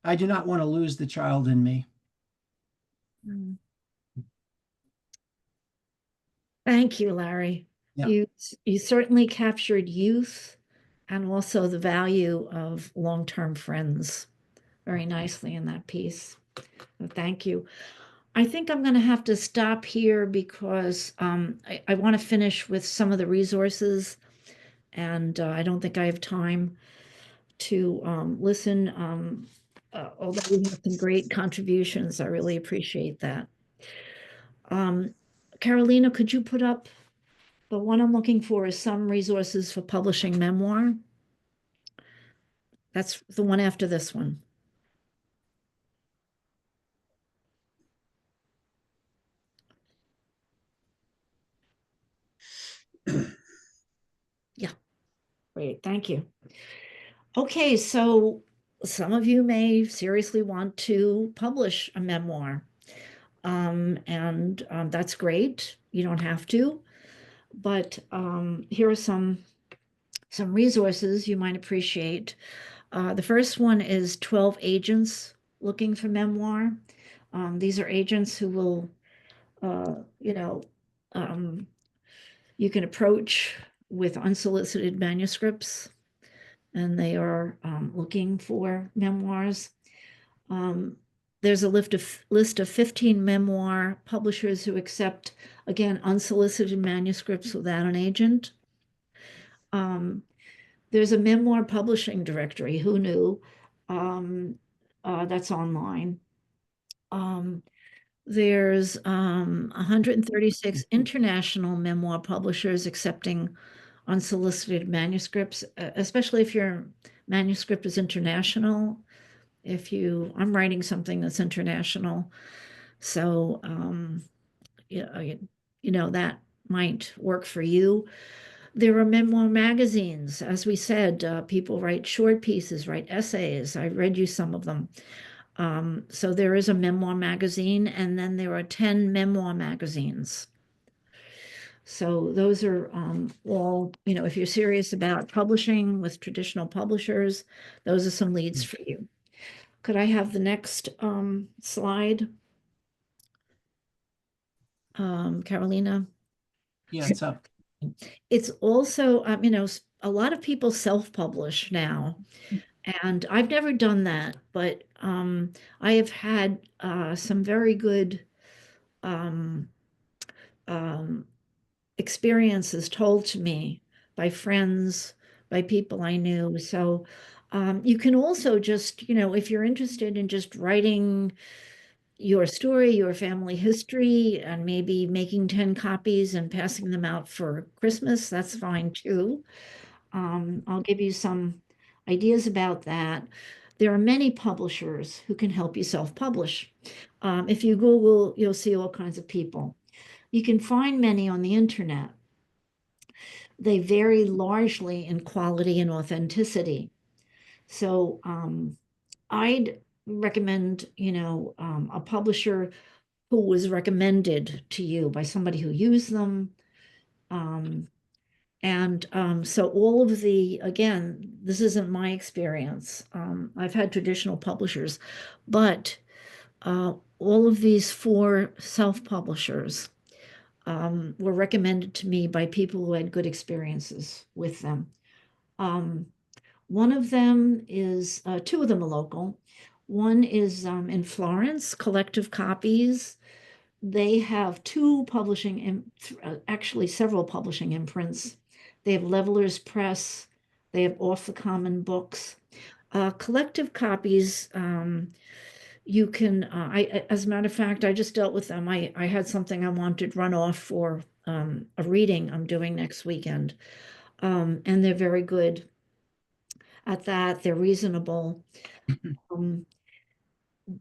I do not want to lose the child in me. Thank you, Larry. Yeah. You certainly captured youth and also the value of long-term friends very nicely in that piece. Thank you. I think I'm going to have to stop here because I want to finish with some of the resources, and I don't think I have time to listen. Although we have some great contributions, I really appreciate that. Carolina, could you put up the one I'm looking for is some resources for publishing memoir? That's the one after this one. Yeah, great, thank you. Okay, so some of you may seriously want to publish a memoir. And that's great. You don't have to, but here are some resources you might appreciate. The first one is 12 Agents Looking for Memoir. These are agents who will, you know, you can approach with unsolicited manuscripts, and they are looking for memoirs. There's a list of 15 memoir publishers who accept, again, unsolicited manuscripts without an agent. There's a memoir publishing directory, who knew? That's online. There's 136 international memoir publishers accepting unsolicited manuscripts, especially if your manuscript is international. I'm writing something that's international, so that might work for you. There are memoir magazines. As we said, people write short pieces, write essays. I read you some of them. So there is a memoir magazine, and then there are 10 memoir magazines. So those are all, if you're serious about publishing with traditional publishers, those are some leads for you. Could I have the next slide? Carolina? Yeah, it's up. It's also, a lot of people self-publish now, and I've never done that, but I have had some very good experiences told to me by friends, by people I knew. So you can also just, if you're interested in just writing your story, your family history, and maybe making 10 copies and passing them out for Christmas, that's fine too. I'll give you some ideas about that. There are many publishers who can help you self-publish. If you Google, you'll see all kinds of people. You can find many on the internet. They vary largely in quality and authenticity. So I'd recommend, a publisher who was recommended to you by somebody who used them. So all of again, this isn't my experience. I've had traditional publishers, but all of these 4 self-publishers were recommended to me by people who had good experiences with them. One of them is, 2 of them are local. One is in Florence, Collective Copies. They have 2 actually several publishing imprints. They have Levelers Press. They have Off the Common Books. Collective Copies, you can, as a matter of fact, I just dealt with them. I had something I wanted run off for a reading I'm doing next weekend. And they're very good at that. They're reasonable.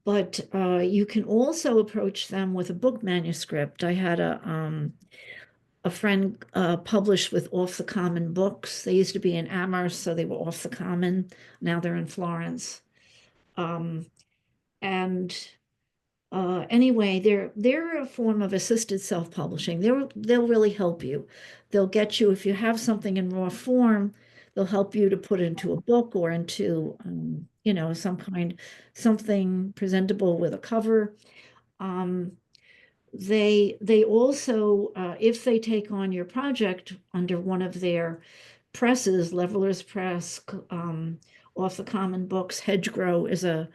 But you can also approach them with a book manuscript. I had a friend published with Off the Common Books. They used to be in Amherst, so they were Off the Common. Now they're in Florence. Anyway, they're a form of assisted self-publishing. They'll really help you. They'll get you, if you have something in raw form, they'll help you to put into a book or into something presentable with a cover. They also, if they take on your project under one of their presses, Levelers Press, Off the Common Books, Hedgerow is a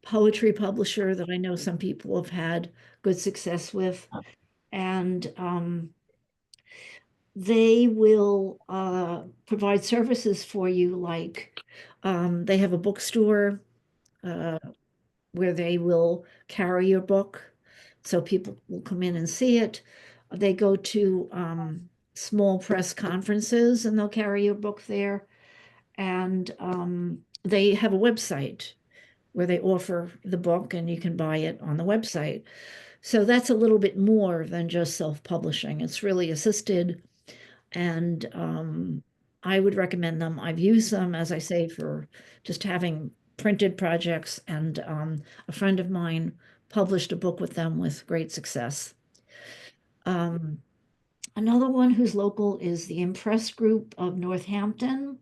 poetry publisher that I know some people have had good success with. And they will provide services for you, like they have a bookstore where they will carry your book, so people will come in and see it. They go to small press conferences and they'll carry your book there. And they have a website where they offer the book and you can buy it on the website. So that's a little bit more than just self-publishing. It's really assisted. And I would recommend them. I've used them, as I say, for just having printed projects. And a friend of mine published a book with them with great success. Another one who's local is the Impress Group of Northampton.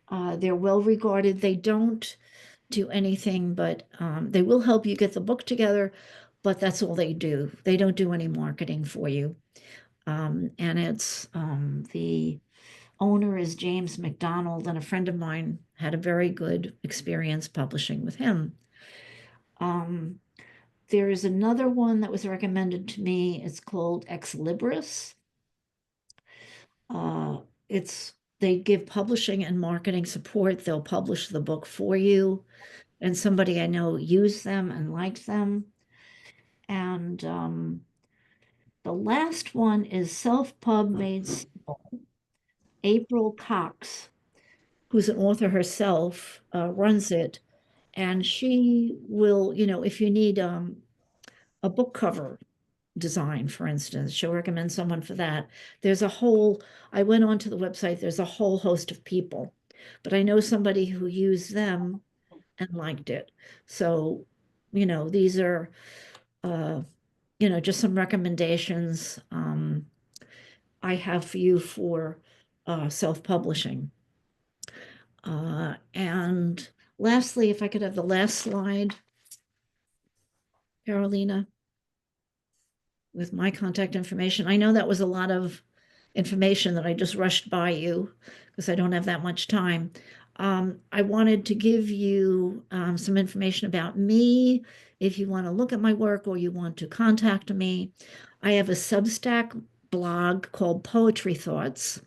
They're well regarded. They don't do anything, but they will help you get the book together, but that's all they do. They don't do any marketing for you. And it's the owner is James McDonald, and a friend of mine had a very good experience publishing with him. There is another one that was recommended to me. It's called Ex Libris. They give publishing and marketing support. They'll publish the book for you. And somebody I know used them and liked them. And the last one is Self-Pub Made Simple. April Cox, who's an author herself, runs it. And she will, if you need a book cover design, for instance, she'll recommend someone for that. I went onto the website, there's a whole host of people, but I know somebody who used them and liked it. So, these are, just some recommendations I have for you for self-publishing. And lastly, if I could have the last slide, Carolina, with my contact information. I know that was a lot of information that I just rushed by you because I don't have that much time. I wanted to give you some information about me. If you want to look at my work or you want to contact me, I have a Substack blog called Poetry Thoughts.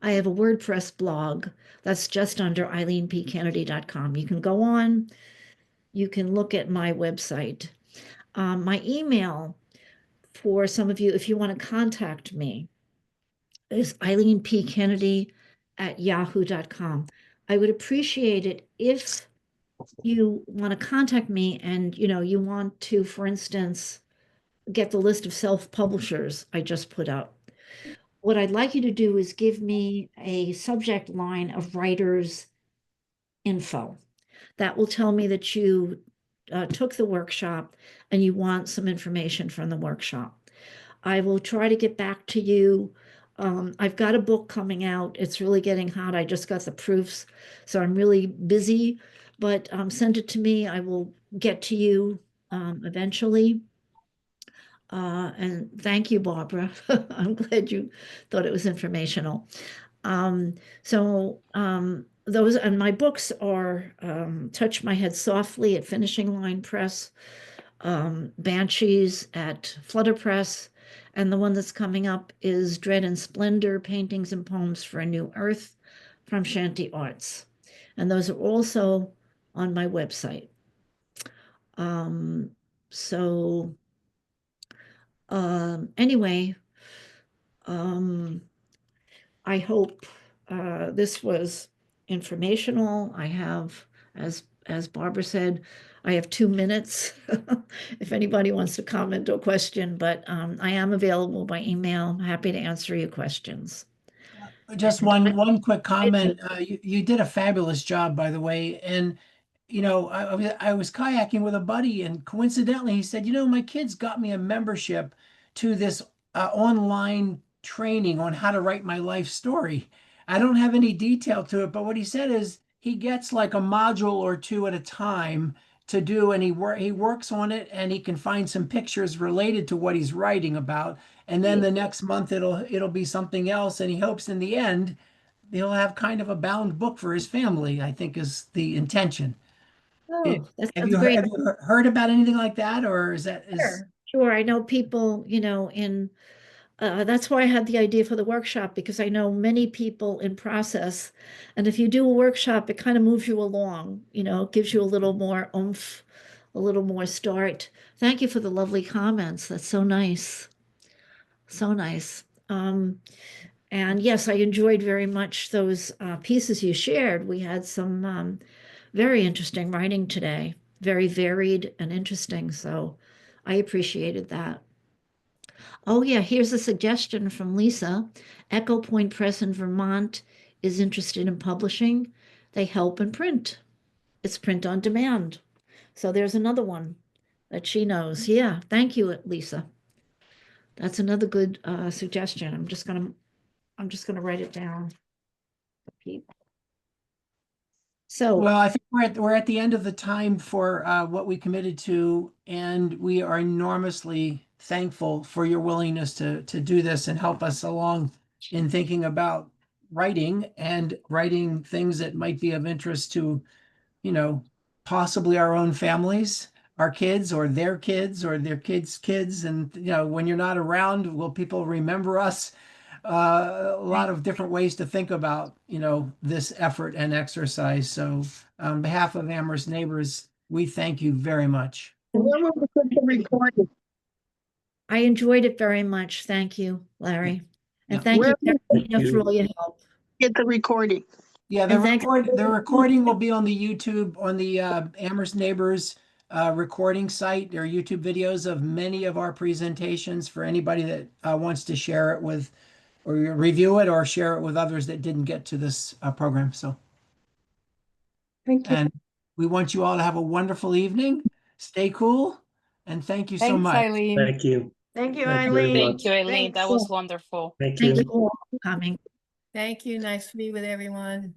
I have a WordPress blog that's just under eileenpkennedy.com. You can go on, you can look at my website. My email for some of you, if you want to contact me, is eileenpkennedy@yahoo.com. I would appreciate it if you want to contact me and you want to, for instance, get the list of self-publishers I just put up. What I'd like you to do is give me a subject line of writers info. That will tell me that you took the workshop and you want some information from the workshop. I will try to get back to you. I've got a book coming out. It's really getting hot. I just got the proofs, so I'm really busy, but send it to me. I will get to you eventually. And thank you, Barbara. I'm glad you thought it was informational. Those and my books are Touch My Head Softly at Finishing Line Press, Banshees at Flutter Press, and the one that's coming up is Dread and Splendor, Paintings and Poems for a New Earth from Shanty Arts. And those are also on my website. Anyway, I hope this was informational. I have, as Barbara said, I have 2 minutes if anybody wants to comment or question, but I am available by email. I'm happy to answer your questions. Just one quick comment. You did a fabulous job, by the way. And I was kayaking with a buddy, and coincidentally, he said, my kids got me a membership to this online training on how to write my life story. I don't have any detail to it, but what he said is he gets like a module or two at a time to do, and he works on it, and he can find some pictures related to what he's writing about. And then the next month it'll be something else, and he hopes in the end he'll have kind of a bound book for his family, I think is the intention. Oh, Have that's you great. have you heard about anything like that, or is that Sure. I know people, that's why I had the idea for the workshop, because I know many people in process. And if you do a workshop, it kind of moves you along, it gives you a little more oomph, a little more start. Thank you for the lovely comments. That's so nice. So nice. And yes, I enjoyed very much those pieces you shared. We had some very interesting writing today, very varied and interesting. So I appreciated that. Oh yeah, here's a suggestion from Lisa. Echo Point Press in Vermont is interested in publishing. They help and print. It's print on demand. So there's another one that she knows. Yeah, thank you, Lisa. That's another good suggestion. I'm just gonna write it down. So Well, I think we're at the end of the time for what we committed to, and we are enormously thankful for your willingness to do this and help us along in thinking about writing and writing things that might be of interest to, possibly our own families, our kids or their kids or their kids' kids. And, when you're not around, will people remember us? A lot of different ways to think about, this effort and exercise. So on behalf of Amherst Neighbors, we thank you very much. Where will we put the recording? I enjoyed it very much. Thank you, Larry. And Yeah. thank you, Where- Katrina, for all your help. Get the recording. Yeah, And thank- the recording will be on the YouTube, on the Amherst Neighbors recording site. There are YouTube videos of many of our presentations for anybody that wants to share it with, or review it or share it with others that didn't get to this program. So, Thank you. and we want you all to have a wonderful evening. Stay cool, and thank you so Thanks, much. Eileen. Thank you. Thank you, Thank you very Eileen. Thank you, Eileen. That Thanks. was wonderful. Thank Thank you. you all for coming. Thank you. Nice to be with everyone.